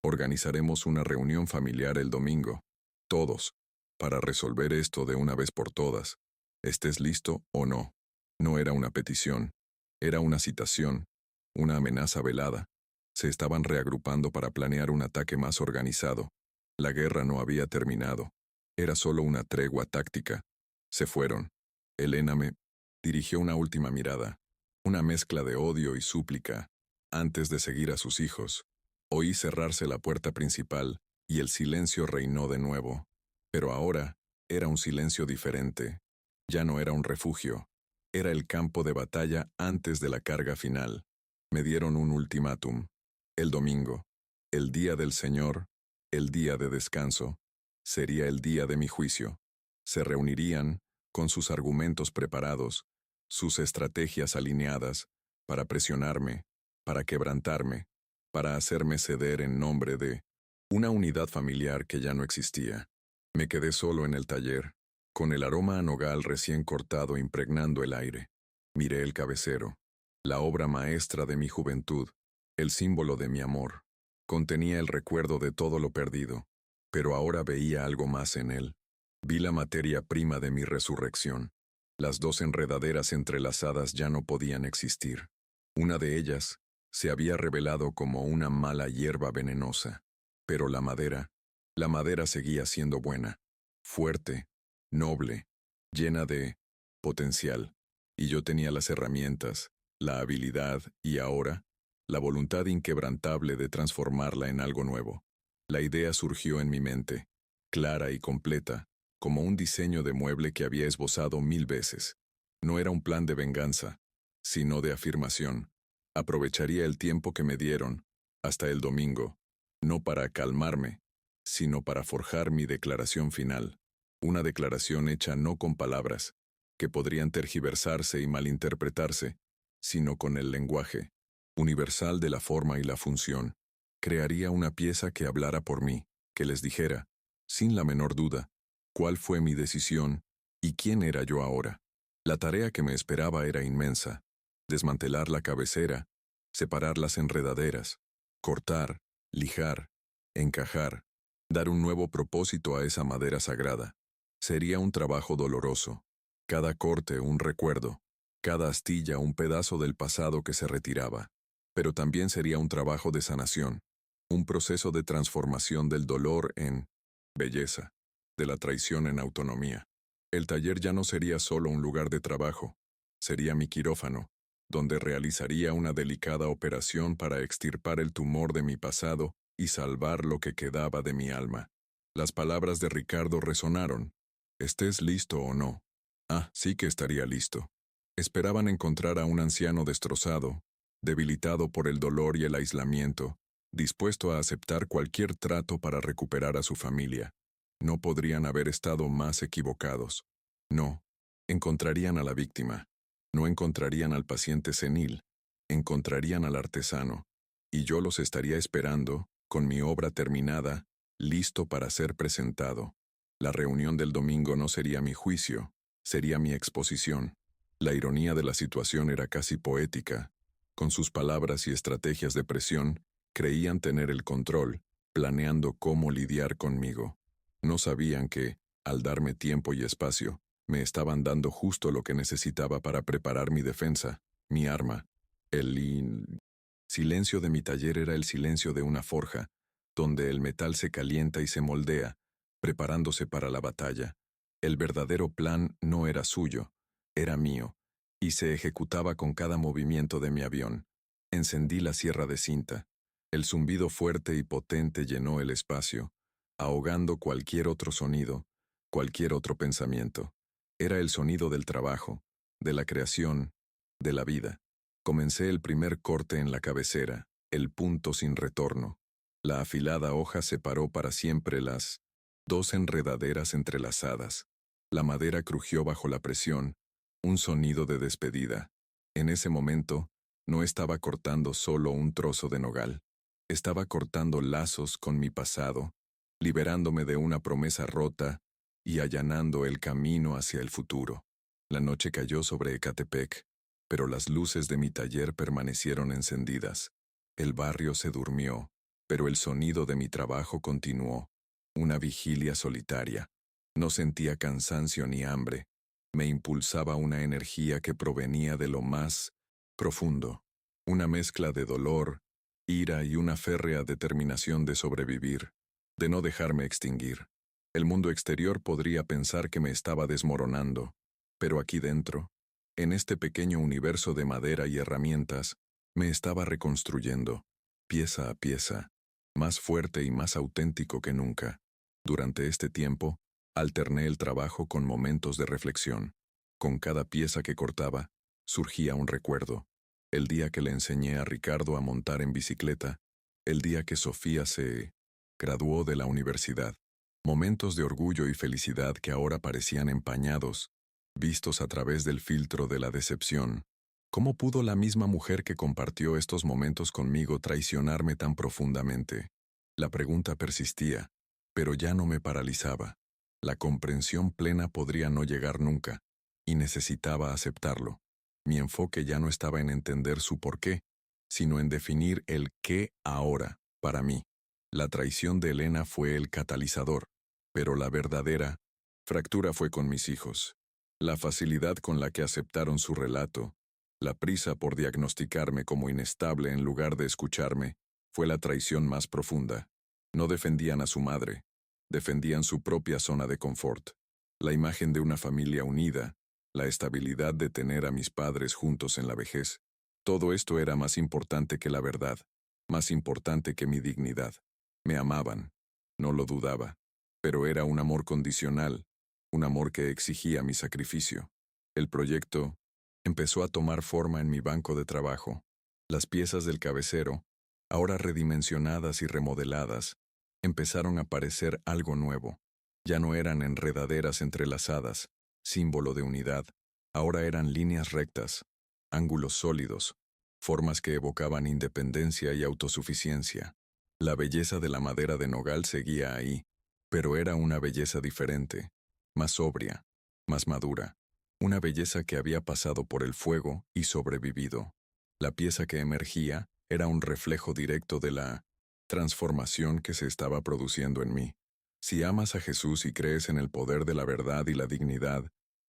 Organizaremos una reunión familiar el domingo, todos, para resolver esto de una vez por todas. Estés listo o no». No era una petición, Era una citación, una amenaza velada. Se estaban reagrupando para planear un ataque más organizado. La guerra no había terminado. Era solo una tregua táctica. Se fueron. Elena me dirigió una última mirada, una mezcla de odio y súplica, antes de seguir a sus hijos. Oí cerrarse la puerta principal y el silencio reinó de nuevo. Pero ahora era un silencio diferente. Ya no era un refugio. Era el campo de batalla antes de la carga final. Me dieron un ultimátum. El domingo, el día del Señor, el día de descanso, sería el día de mi juicio. Se reunirían, con sus argumentos preparados, sus estrategias alineadas, para presionarme, para quebrantarme, para hacerme ceder en nombre de una unidad familiar que ya no existía. Me quedé solo en el taller, con el aroma a nogal recién cortado impregnando el aire. Miré el cabecero, la obra maestra de mi juventud, el símbolo de mi amor. Contenía el recuerdo de todo lo perdido, pero ahora veía algo más en él. Vi la materia prima de mi resurrección. Las dos enredaderas entrelazadas ya no podían existir. Una de ellas se había revelado como una mala hierba venenosa, pero la madera seguía siendo buena, fuerte, noble, llena de potencial, y yo tenía las herramientas, la habilidad y ahora, la voluntad inquebrantable de transformarla en algo nuevo. La idea surgió en mi mente, clara y completa, como un diseño de mueble que había esbozado 1000 veces. No era un plan de venganza, sino de afirmación. Aprovecharía el tiempo que me dieron, hasta el domingo, no para calmarme, sino para forjar mi declaración final. Una declaración hecha no con palabras, que podrían tergiversarse y malinterpretarse, sino con el lenguaje, universal de la forma y la función. Crearía una pieza que hablara por mí, que les dijera, sin la menor duda, cuál fue mi decisión y quién era yo ahora. La tarea que me esperaba era inmensa: desmantelar la cabecera, separar las enredaderas, cortar, lijar, encajar, dar un nuevo propósito a esa madera sagrada. Sería un trabajo doloroso, cada corte un recuerdo, cada astilla un pedazo del pasado que se retiraba. Pero también sería un trabajo de sanación, un proceso de transformación del dolor en belleza, de la traición en autonomía. El taller ya no sería solo un lugar de trabajo, sería mi quirófano, donde realizaría una delicada operación para extirpar el tumor de mi pasado y salvar lo que quedaba de mi alma. Las palabras de Ricardo resonaron. ¿Estés listo o no? Ah, sí que estaría listo. Esperaban encontrar a un anciano destrozado, debilitado por el dolor y el aislamiento, dispuesto a aceptar cualquier trato para recuperar a su familia. No podrían haber estado más equivocados. No, encontrarían a la víctima. No encontrarían al paciente senil. Encontrarían al artesano. Y yo los estaría esperando, con mi obra terminada, listo para ser presentado. La reunión del domingo no sería mi juicio, sería mi exposición. La ironía de la situación era casi poética. Con sus palabras y estrategias de presión, creían tener el control, planeando cómo lidiar conmigo. No sabían que, al darme tiempo y espacio, me estaban dando justo lo que necesitaba para preparar mi defensa, mi arma. El silencio de mi taller era el silencio de una forja, donde el metal se calienta y se moldea, preparándose para la batalla. El verdadero plan no era suyo, era mío, y se ejecutaba con cada movimiento de mi avión. Encendí la sierra de cinta. El zumbido fuerte y potente llenó el espacio, ahogando cualquier otro sonido, cualquier otro pensamiento. Era el sonido del trabajo, de la creación, de la vida. Comencé el primer corte en la cabecera, el punto sin retorno. La afilada hoja separó para siempre las dos enredaderas entrelazadas. La madera crujió bajo la presión, un sonido de despedida. En ese momento, no estaba cortando solo un trozo de nogal. Estaba cortando lazos con mi pasado, liberándome de una promesa rota y allanando el camino hacia el futuro. La noche cayó sobre Ecatepec, pero las luces de mi taller permanecieron encendidas. El barrio se durmió, pero el sonido de mi trabajo continuó. Una vigilia solitaria. No sentía cansancio ni hambre. Me impulsaba una energía que provenía de lo más profundo, una mezcla de dolor, ira y una férrea determinación de sobrevivir, de no dejarme extinguir. El mundo exterior podría pensar que me estaba desmoronando, pero aquí dentro, en este pequeño universo de madera y herramientas, me estaba reconstruyendo, pieza a pieza, más fuerte y más auténtico que nunca. Durante este tiempo, alterné el trabajo con momentos de reflexión. Con cada pieza que cortaba, surgía un recuerdo. El día que le enseñé a Ricardo a montar en bicicleta, el día que Sofía se graduó de la universidad. Momentos de orgullo y felicidad que ahora parecían empañados, vistos a través del filtro de la decepción. ¿Cómo pudo la misma mujer que compartió estos momentos conmigo traicionarme tan profundamente? La pregunta persistía, pero ya no me paralizaba. La comprensión plena podría no llegar nunca, y necesitaba aceptarlo. Mi enfoque ya no estaba en entender su porqué, sino en definir el qué ahora, para mí. La traición de Elena fue el catalizador, pero la verdadera fractura fue con mis hijos. La facilidad con la que aceptaron su relato, la prisa por diagnosticarme como inestable en lugar de escucharme, fue la traición más profunda. No defendían a su madre, defendían su propia zona de confort. La imagen de una familia unida, la estabilidad de tener a mis padres juntos en la vejez. Todo esto era más importante que la verdad, más importante que mi dignidad. Me amaban, no lo dudaba, pero era un amor condicional, un amor que exigía mi sacrificio. El proyecto empezó a tomar forma en mi banco de trabajo. Las piezas del cabecero, ahora redimensionadas y remodeladas, empezaron a parecer algo nuevo. Ya no eran enredaderas entrelazadas, símbolo de unidad, ahora eran líneas rectas, ángulos sólidos, formas que evocaban independencia y autosuficiencia. La belleza de la madera de nogal seguía ahí, pero era una belleza diferente, más sobria, más madura, una belleza que había pasado por el fuego y sobrevivido. La pieza que emergía era un reflejo directo de la transformación que se estaba produciendo en mí. Si amas a Jesús y crees en el poder de la verdad y la dignidad,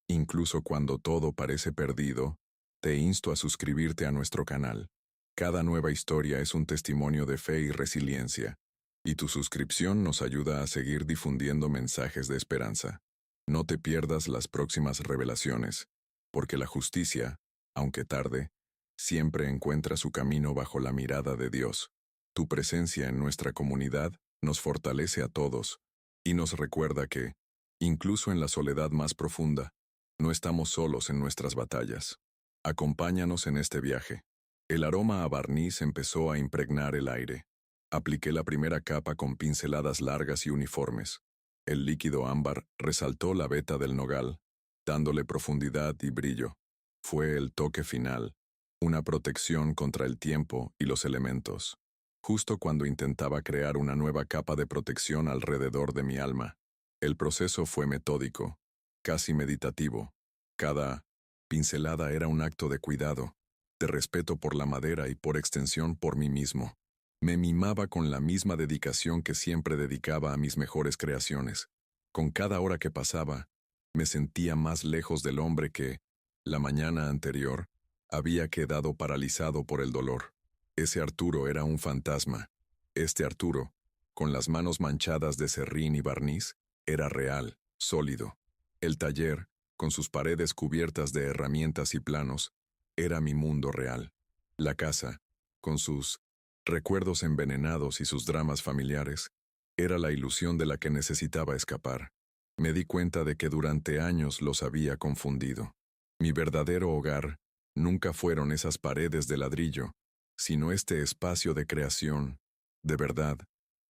incluso cuando todo parece perdido, te insto a suscribirte a nuestro canal. Cada nueva historia es un testimonio de fe y resiliencia, y tu suscripción nos ayuda a seguir difundiendo mensajes de esperanza. No te pierdas las próximas revelaciones, porque la justicia, aunque tarde, siempre encuentra su camino bajo la mirada de Dios. Tu presencia en nuestra comunidad nos fortalece a todos y nos recuerda que, incluso en la soledad más profunda, no estamos solos en nuestras batallas. Acompáñanos en este viaje. El aroma a barniz empezó a impregnar el aire. Apliqué la primera capa con pinceladas largas y uniformes. El líquido ámbar resaltó la veta del nogal, dándole profundidad y brillo. Fue el toque final, una protección contra el tiempo y los elementos. Justo cuando intentaba crear una nueva capa de protección alrededor de mi alma. El proceso fue metódico, casi meditativo. Cada pincelada era un acto de cuidado, de respeto por la madera y por extensión por mí mismo. Me mimaba con la misma dedicación que siempre dedicaba a mis mejores creaciones. Con cada hora que pasaba, me sentía más lejos del hombre que, la mañana anterior, había quedado paralizado por el dolor. Ese Arturo era un fantasma. Este Arturo, con las manos manchadas de serrín y barniz, era real, sólido. El taller, con sus paredes cubiertas de herramientas y planos, era mi mundo real. La casa, con sus recuerdos envenenados y sus dramas familiares, era la ilusión de la que necesitaba escapar. Me di cuenta de que durante años los había confundido. Mi verdadero hogar nunca fueron esas paredes de ladrillo, sino este espacio de creación, de verdad,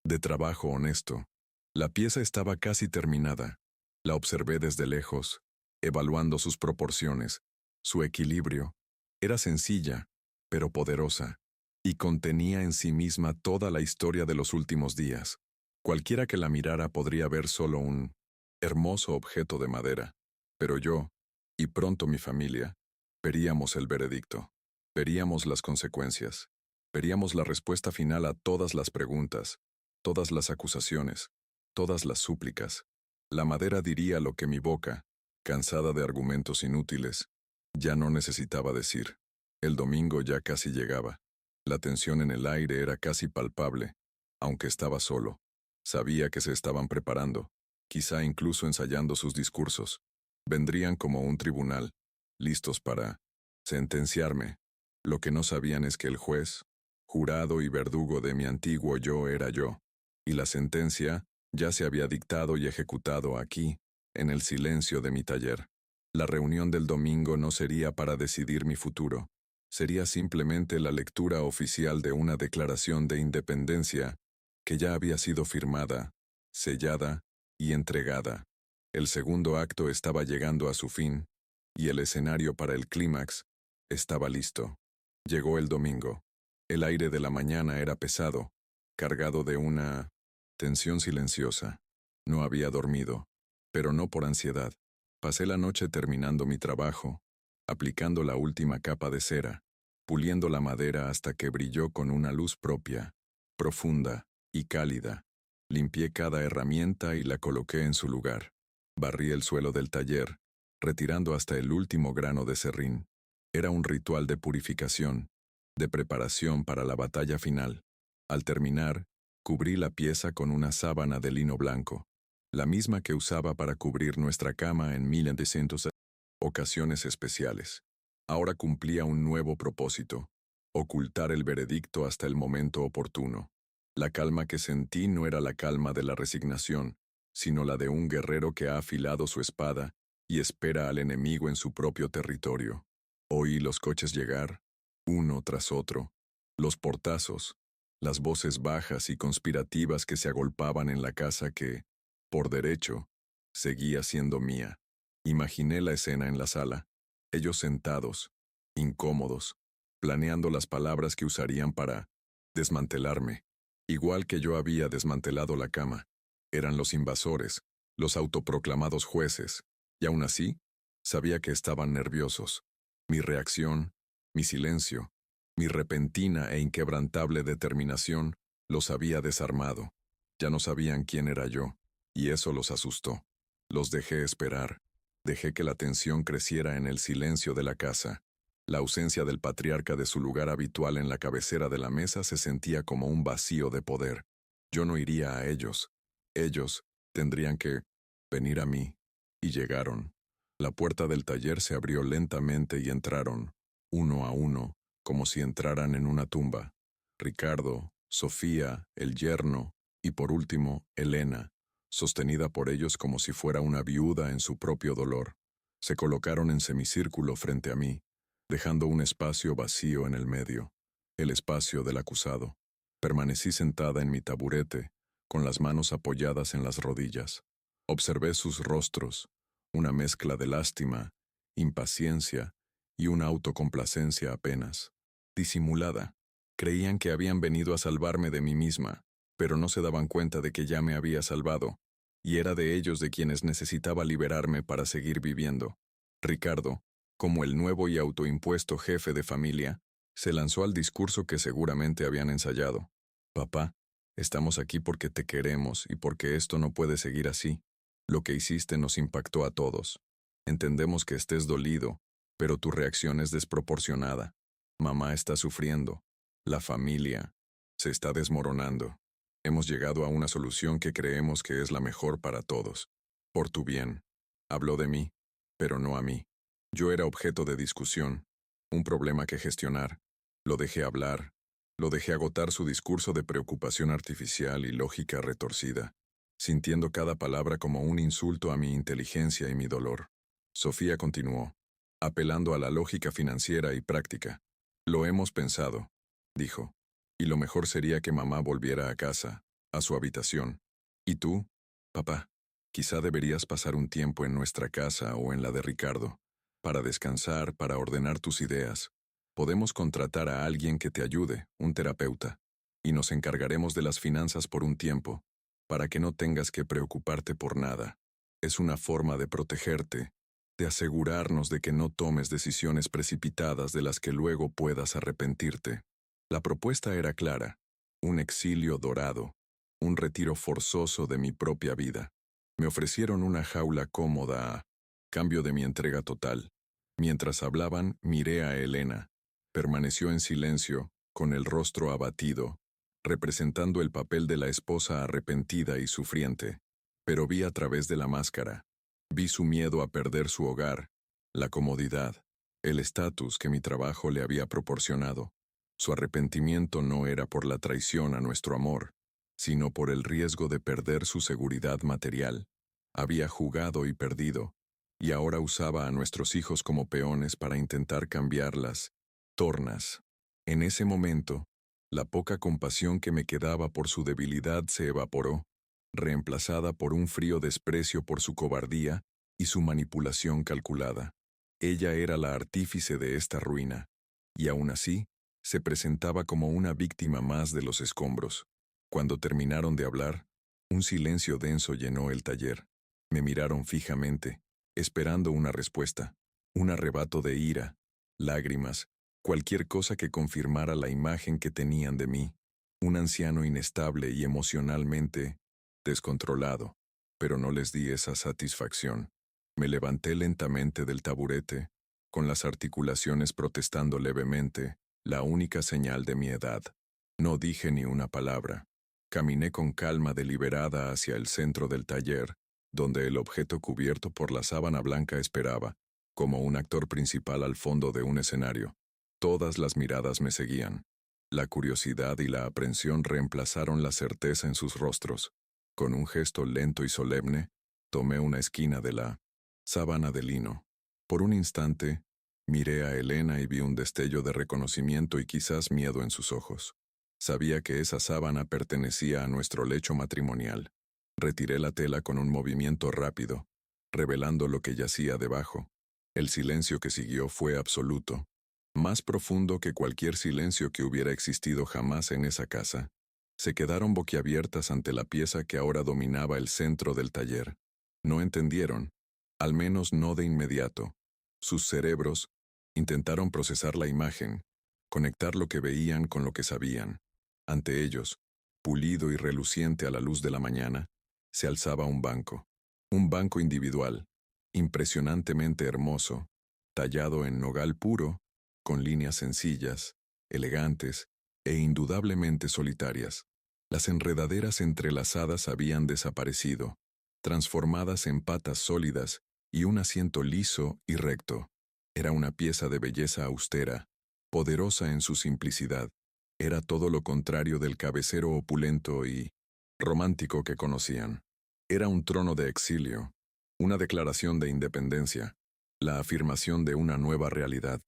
de trabajo honesto. La pieza estaba casi terminada. La observé desde lejos, evaluando sus proporciones, su equilibrio. Era sencilla, pero poderosa, y contenía en sí misma toda la historia de los últimos días. Cualquiera que la mirara podría ver solo un hermoso objeto de madera, pero yo, y pronto mi familia, veríamos el veredicto, veríamos las consecuencias, veríamos la respuesta final a todas las preguntas, todas las acusaciones, todas las súplicas. La madera diría lo que mi boca, cansada de argumentos inútiles, ya no necesitaba decir. El domingo ya casi llegaba. La tensión en el aire era casi palpable, aunque estaba solo. Sabía que se estaban preparando, quizá incluso ensayando sus discursos. Vendrían como un tribunal, listos para sentenciarme. Lo que no sabían es que el juez, jurado y verdugo de mi antiguo yo era yo, y la sentencia ya se había dictado y ejecutado aquí, en el silencio de mi taller. La reunión del domingo no sería para decidir mi futuro, sería simplemente la lectura oficial de una declaración de independencia que ya había sido firmada, sellada y entregada. El segundo acto estaba llegando a su fin, y el escenario para el clímax estaba listo. Llegó el domingo. El aire de la mañana era pesado, cargado de una tensión silenciosa. No había dormido, pero no por ansiedad. Pasé la noche terminando mi trabajo, aplicando la última capa de cera, puliendo la madera hasta que brilló con una luz propia, profunda y cálida. Limpié cada herramienta y la coloqué en su lugar. Barrí el suelo del taller, retirando hasta el último grano de serrín. Era un ritual de purificación, de preparación para la batalla final. Al terminar, cubrí la pieza con una sábana de lino blanco, la misma que usaba para cubrir nuestra cama en 1900 ocasiones especiales. Ahora cumplía un nuevo propósito: ocultar el veredicto hasta el momento oportuno. La calma que sentí no era la calma de la resignación, sino la de un guerrero que ha afilado su espada y espera al enemigo en su propio territorio. Oí los coches llegar, uno tras otro, los portazos, las voces bajas y conspirativas que se agolpaban en la casa que, por derecho, seguía siendo mía. Imaginé la escena en la sala, ellos sentados, incómodos, planeando las palabras que usarían para desmantelarme, igual que yo había desmantelado la cama. Eran los invasores, los autoproclamados jueces, y aún así, sabía que estaban nerviosos. Mi reacción, mi silencio, mi repentina e inquebrantable determinación los había desarmado. Ya no sabían quién era yo, y eso los asustó. Los dejé esperar. Dejé que la tensión creciera en el silencio de la casa. La ausencia del patriarca de su lugar habitual en la cabecera de la mesa se sentía como un vacío de poder. Yo no iría a ellos. Ellos tendrían que venir a mí. Y llegaron. La puerta del taller se abrió lentamente y entraron, uno a uno, como si entraran en una tumba. Ricardo, Sofía, el yerno, y por último, Elena, sostenida por ellos como si fuera una viuda en su propio dolor. Se colocaron en semicírculo frente a mí, dejando un espacio vacío en el medio, el espacio del acusado. Permanecí sentada en mi taburete, con las manos apoyadas en las rodillas. Observé sus rostros, una mezcla de lástima, impaciencia y una autocomplacencia apenas disimulada. Creían que habían venido a salvarme de mí misma, pero no se daban cuenta de que ya me había salvado, y era de ellos de quienes necesitaba liberarme para seguir viviendo. Ricardo, como el nuevo y autoimpuesto jefe de familia, se lanzó al discurso que seguramente habían ensayado. Papá, estamos aquí porque te queremos y porque esto no puede seguir así. Lo que hiciste nos impactó a todos. Entendemos que estés dolido, pero tu reacción es desproporcionada. Mamá está sufriendo. La familia se está desmoronando. Hemos llegado a una solución que creemos que es la mejor para todos. Por tu bien. Habló de mí, pero no a mí. Yo era objeto de discusión, un problema que gestionar. Lo dejé hablar, lo dejé agotar su discurso de preocupación artificial y lógica retorcida, sintiendo cada palabra como un insulto a mi inteligencia y mi dolor. Sofía continuó, apelando a la lógica financiera y práctica. Lo hemos pensado, dijo, y lo mejor sería que mamá volviera a casa, a su habitación. ¿Y tú, papá? Quizá deberías pasar un tiempo en nuestra casa o en la de Ricardo, para descansar, para ordenar tus ideas. Podemos contratar a alguien que te ayude, un terapeuta, y nos encargaremos de las finanzas por un tiempo, para que no tengas que preocuparte por nada. Es una forma de protegerte, de asegurarnos de que no tomes decisiones precipitadas de las que luego puedas arrepentirte. La propuesta era clara: un exilio dorado, un retiro forzoso de mi propia vida. Me ofrecieron una jaula cómoda a cambio de mi entrega total. Mientras hablaban, miré a Elena. Permaneció en silencio, con el rostro abatido, representando el papel de la esposa arrepentida y sufriente. Pero vi a través de la máscara. Vi su miedo a perder su hogar, la comodidad, el estatus que mi trabajo le había proporcionado. Su arrepentimiento no era por la traición a nuestro amor, sino por el riesgo de perder su seguridad material. Había jugado y perdido, y ahora usaba a nuestros hijos como peones para intentar cambiarlas, tornas. En ese momento, la poca compasión que me quedaba por su debilidad se evaporó, reemplazada por un frío desprecio por su cobardía y su manipulación calculada. Ella era la artífice de esta ruina, y aún así, se presentaba como una víctima más de los escombros. Cuando terminaron de hablar, un silencio denso llenó el taller. Me miraron fijamente, esperando una respuesta, un arrebato de ira, lágrimas, cualquier cosa que confirmara la imagen que tenían de mí, un anciano inestable y emocionalmente descontrolado, pero no les di esa satisfacción. Me levanté lentamente del taburete, con las articulaciones protestando levemente, la única señal de mi edad. No dije ni una palabra. Caminé con calma deliberada hacia el centro del taller, donde el objeto cubierto por la sábana blanca esperaba, como un actor principal al fondo de un escenario. Todas las miradas me seguían. La curiosidad y la aprensión reemplazaron la certeza en sus rostros. Con un gesto lento y solemne, tomé una esquina de la sábana de lino. Por un instante, miré a Elena y vi un destello de reconocimiento y quizás miedo en sus ojos. Sabía que esa sábana pertenecía a nuestro lecho matrimonial. Retiré la tela con un movimiento rápido, revelando lo que yacía debajo. El silencio que siguió fue absoluto, más profundo que cualquier silencio que hubiera existido jamás en esa casa. Se quedaron boquiabiertas ante la pieza que ahora dominaba el centro del taller. No entendieron, al menos no de inmediato. Sus cerebros intentaron procesar la imagen, conectar lo que veían con lo que sabían. Ante ellos, pulido y reluciente a la luz de la mañana, se alzaba un banco individual, impresionantemente hermoso, tallado en nogal puro, con líneas sencillas, elegantes e indudablemente solitarias. Las enredaderas entrelazadas habían desaparecido, transformadas en patas sólidas y un asiento liso y recto. Era una pieza de belleza austera, poderosa en su simplicidad. Era todo lo contrario del cabecero opulento y romántico que conocían. Era un trono de exilio, una declaración de independencia, la afirmación de una nueva realidad.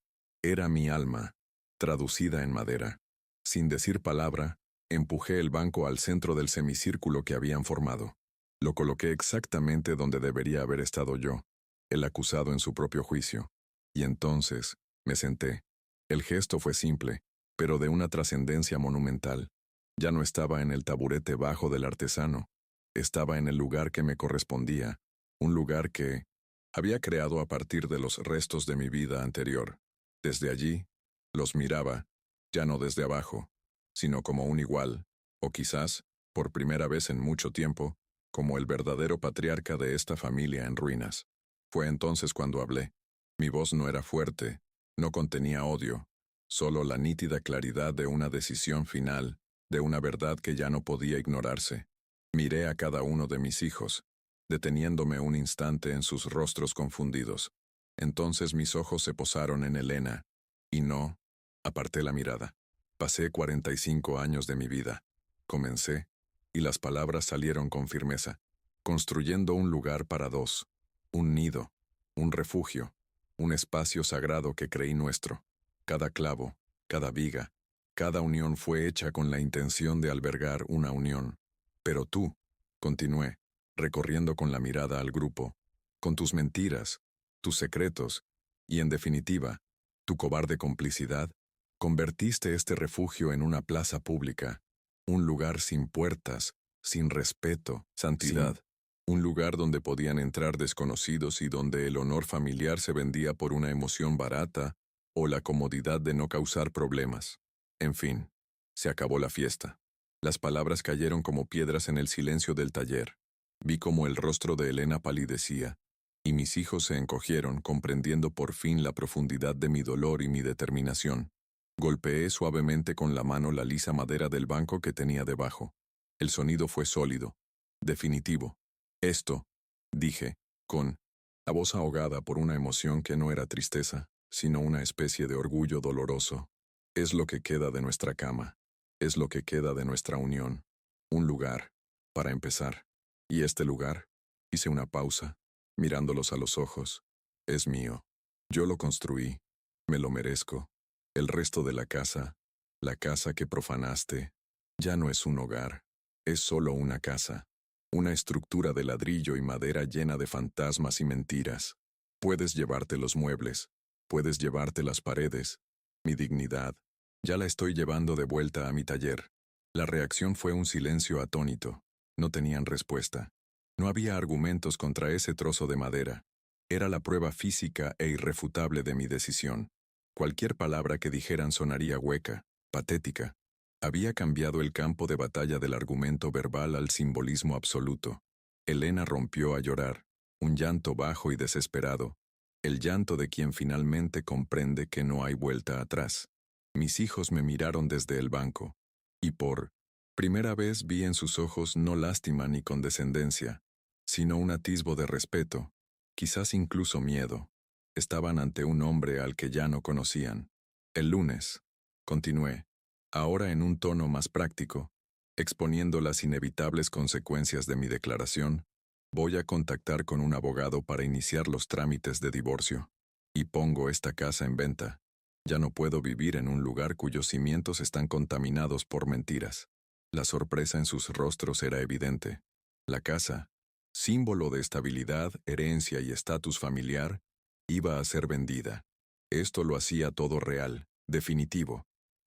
Era mi alma, traducida en madera. Sin decir palabra, empujé el banco al centro del semicírculo que habían formado. Lo coloqué exactamente donde debería haber estado yo, el acusado en su propio juicio. Y entonces, me senté. El gesto fue simple, pero de una trascendencia monumental. Ya no estaba en el taburete bajo del artesano. Estaba en el lugar que me correspondía, un lugar que había creado a partir de los restos de mi vida anterior. Desde allí, los miraba, ya no desde abajo, sino como un igual, o quizás, por primera vez en mucho tiempo, como el verdadero patriarca de esta familia en ruinas. Fue entonces cuando hablé. Mi voz no era fuerte, no contenía odio, solo la nítida claridad de una decisión final, de una verdad que ya no podía ignorarse. Miré a cada uno de mis hijos, deteniéndome un instante en sus rostros confundidos. Entonces mis ojos se posaron en Elena, y no, aparté la mirada. Pasé 45 años de mi vida. Comencé, y las palabras salieron con firmeza, construyendo un lugar para dos, un nido, un refugio, un espacio sagrado que creí nuestro. Cada clavo, cada viga, cada unión fue hecha con la intención de albergar una unión. Pero tú, continué, recorriendo con la mirada al grupo, con tus mentiras, tus secretos, y en definitiva, tu cobarde complicidad, convertiste este refugio en una plaza pública, un lugar sin puertas, sin respeto, santidad, un lugar donde podían entrar desconocidos y donde el honor familiar se vendía por una emoción barata o la comodidad de no causar problemas. En fin, se acabó la fiesta. Las palabras cayeron como piedras en el silencio del taller. Vi cómo el rostro de Elena palidecía, y mis hijos se encogieron comprendiendo por fin la profundidad de mi dolor y mi determinación. Golpeé suavemente con la mano la lisa madera del banco que tenía debajo. El sonido fue sólido, definitivo. Esto, dije, con la voz ahogada por una emoción que no era tristeza, sino una especie de orgullo doloroso. Es lo que queda de nuestra cama. Es lo que queda de nuestra unión. Un lugar, para empezar. Y este lugar, hice una pausa, mirándolos a los ojos. Es mío. Yo lo construí. Me lo merezco. El resto de la casa que profanaste, ya no es un hogar. Es solo una casa. Una estructura de ladrillo y madera llena de fantasmas y mentiras. Puedes llevarte los muebles. Puedes llevarte las paredes. Mi dignidad. Ya la estoy llevando de vuelta a mi taller. La reacción fue un silencio atónito. No tenían respuesta. No había argumentos contra ese trozo de madera. Era la prueba física e irrefutable de mi decisión. Cualquier palabra que dijeran sonaría hueca, patética. Había cambiado el campo de batalla del argumento verbal al simbolismo absoluto. Elena rompió a llorar, un llanto bajo y desesperado, el llanto de quien finalmente comprende que no hay vuelta atrás. Mis hijos me miraron desde el banco, y por primera vez vi en sus ojos no lástima ni condescendencia, sino un atisbo de respeto, quizás incluso miedo. Estaban ante un hombre al que ya no conocían. El lunes, continué, ahora en un tono más práctico, exponiendo las inevitables consecuencias de mi declaración, voy a contactar con un abogado para iniciar los trámites de divorcio. Y pongo esta casa en venta. Ya no puedo vivir en un lugar cuyos cimientos están contaminados por mentiras. La sorpresa en sus rostros era evidente. La casa, símbolo de estabilidad, herencia y estatus familiar, iba a ser vendida. Esto lo hacía todo real, definitivo.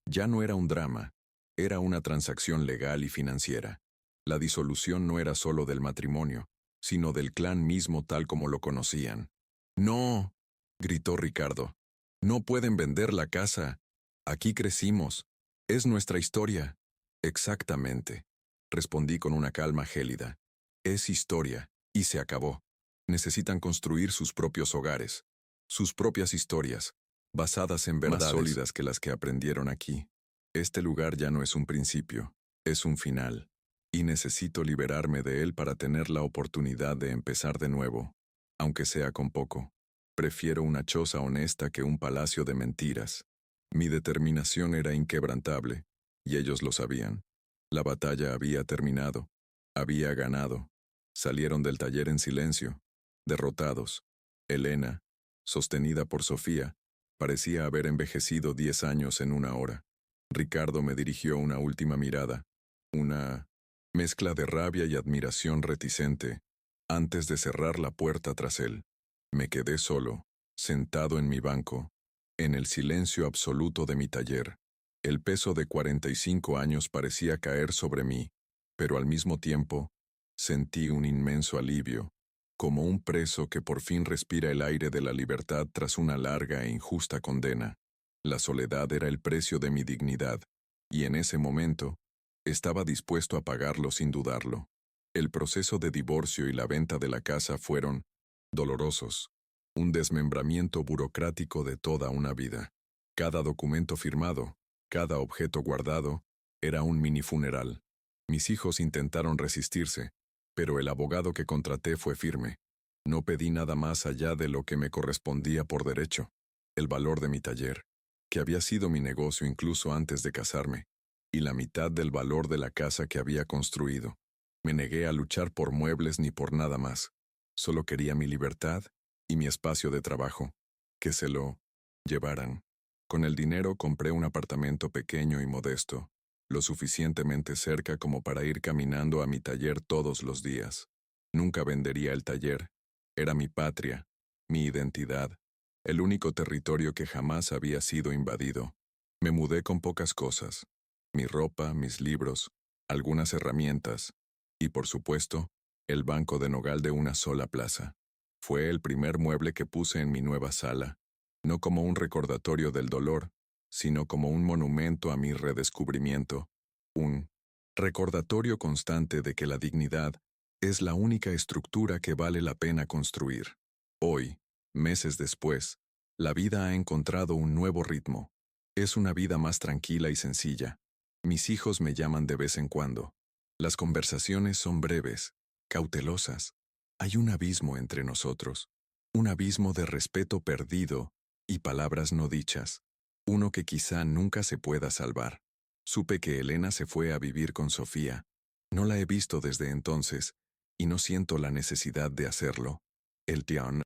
Ya no era un drama, era una transacción legal y financiera. La disolución no era solo del matrimonio, sino del clan mismo tal como lo conocían. ¡No!, gritó Ricardo. «No pueden vender la casa. Aquí crecimos. Es nuestra historia». «Exactamente», respondí con una calma gélida. «Es historia, y se acabó. Necesitan construir sus propios hogares, sus propias historias, basadas en verdades más sólidas que las que aprendieron aquí. Este lugar ya no es un principio, es un final, y necesito liberarme de él para tener la oportunidad de empezar de nuevo, aunque sea con poco. Prefiero una choza honesta que un palacio de mentiras». Mi determinación era inquebrantable, y ellos lo sabían. La batalla había terminado, había ganado. Salieron del taller en silencio, derrotados. Elena, sostenida por Sofía, parecía haber envejecido 10 años en una hora. Ricardo me dirigió una última mirada, una mezcla de rabia y admiración reticente, antes de cerrar la puerta tras él. Me quedé solo, sentado en mi banco, en el silencio absoluto de mi taller. El peso de 45 años parecía caer sobre mí, pero al mismo tiempo, sentí un inmenso alivio, como un preso que por fin respira el aire de la libertad tras una larga e injusta condena. La soledad era el precio de mi dignidad, y en ese momento, estaba dispuesto a pagarlo sin dudarlo. El proceso de divorcio y la venta de la casa fueron dolorosos, un desmembramiento burocrático de toda una vida. Cada documento firmado, cada objeto guardado, era un mini funeral. Mis hijos intentaron resistirse, pero el abogado que contraté fue firme. No pedí nada más allá de lo que me correspondía por derecho, el valor de mi taller, que había sido mi negocio incluso antes de casarme, y la mitad del valor de la casa que había construido. Me negué a luchar por muebles ni por nada más. Solo quería mi libertad y mi espacio de trabajo. Que se lo llevaran. Con el dinero compré un apartamento pequeño y modesto, lo suficientemente cerca como para ir caminando a mi taller todos los días. Nunca vendería el taller. Era mi patria, mi identidad, el único territorio que jamás había sido invadido. Me mudé con pocas cosas. Mi ropa, mis libros, algunas herramientas, y por supuesto, el banco de nogal de una sola plaza. Fue el primer mueble que puse en mi nueva sala, no como un recordatorio del dolor, sino como un monumento a mi redescubrimiento, un recordatorio constante de que la dignidad es la única estructura que vale la pena construir. Hoy, meses después, la vida ha encontrado un nuevo ritmo. Es una vida más tranquila y sencilla. Mis hijos me llaman de vez en cuando. Las conversaciones son breves, cautelosas. Hay un abismo entre nosotros, un abismo de respeto perdido y palabras no dichas, uno que quizá nunca se pueda salvar. Supe que Elena se fue a vivir con Sofía. No la he visto desde entonces, y no siento la necesidad de hacerlo. El tian,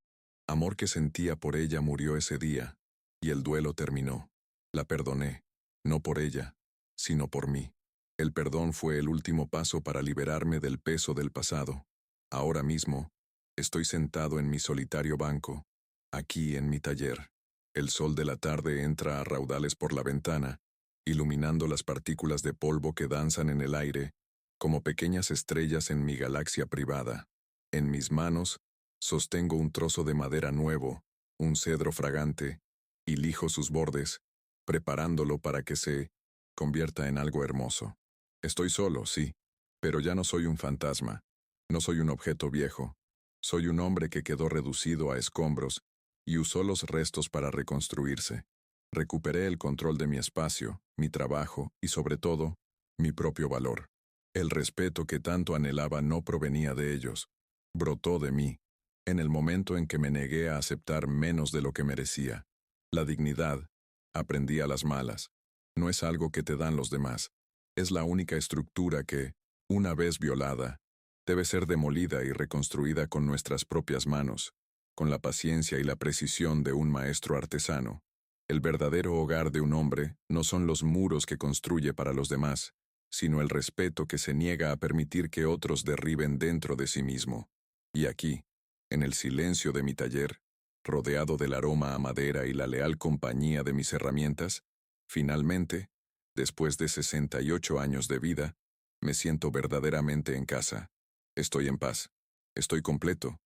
amor que sentía por ella murió ese día, y el duelo terminó. La perdoné, no por ella, sino por mí. El perdón fue el último paso para liberarme del peso del pasado. Ahora mismo, estoy sentado en mi solitario banco, aquí en mi taller. El sol de la tarde entra a raudales por la ventana, iluminando las partículas de polvo que danzan en el aire, como pequeñas estrellas en mi galaxia privada. En mis manos, sostengo un trozo de madera nuevo, un cedro fragante, y lijo sus bordes, preparándolo para que se convierta en algo hermoso. Estoy solo, sí, pero ya no soy un fantasma, no soy un objeto viejo, soy un hombre que quedó reducido a escombros y usó los restos para reconstruirse. Recuperé el control de mi espacio, mi trabajo y, sobre todo, mi propio valor. El respeto que tanto anhelaba no provenía de ellos, brotó de mí, en el momento en que me negué a aceptar menos de lo que merecía. La dignidad, aprendí a las malas, no es algo que te dan los demás, es la única estructura que, una vez violada, debe ser demolida y reconstruida con nuestras propias manos, con la paciencia y la precisión de un maestro artesano. El verdadero hogar de un hombre no son los muros que construye para los demás, sino el respeto que se niega a permitir que otros derriben dentro de sí mismo. Y aquí, en el silencio de mi taller, rodeado del aroma a madera y la leal compañía de mis herramientas, finalmente, después de 68 años de vida, me siento verdaderamente en casa. Estoy en paz, estoy completo,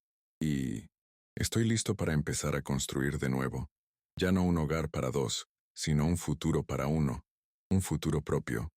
y estoy listo para empezar a construir de nuevo. Ya no un hogar para dos, sino un futuro para uno, un futuro propio.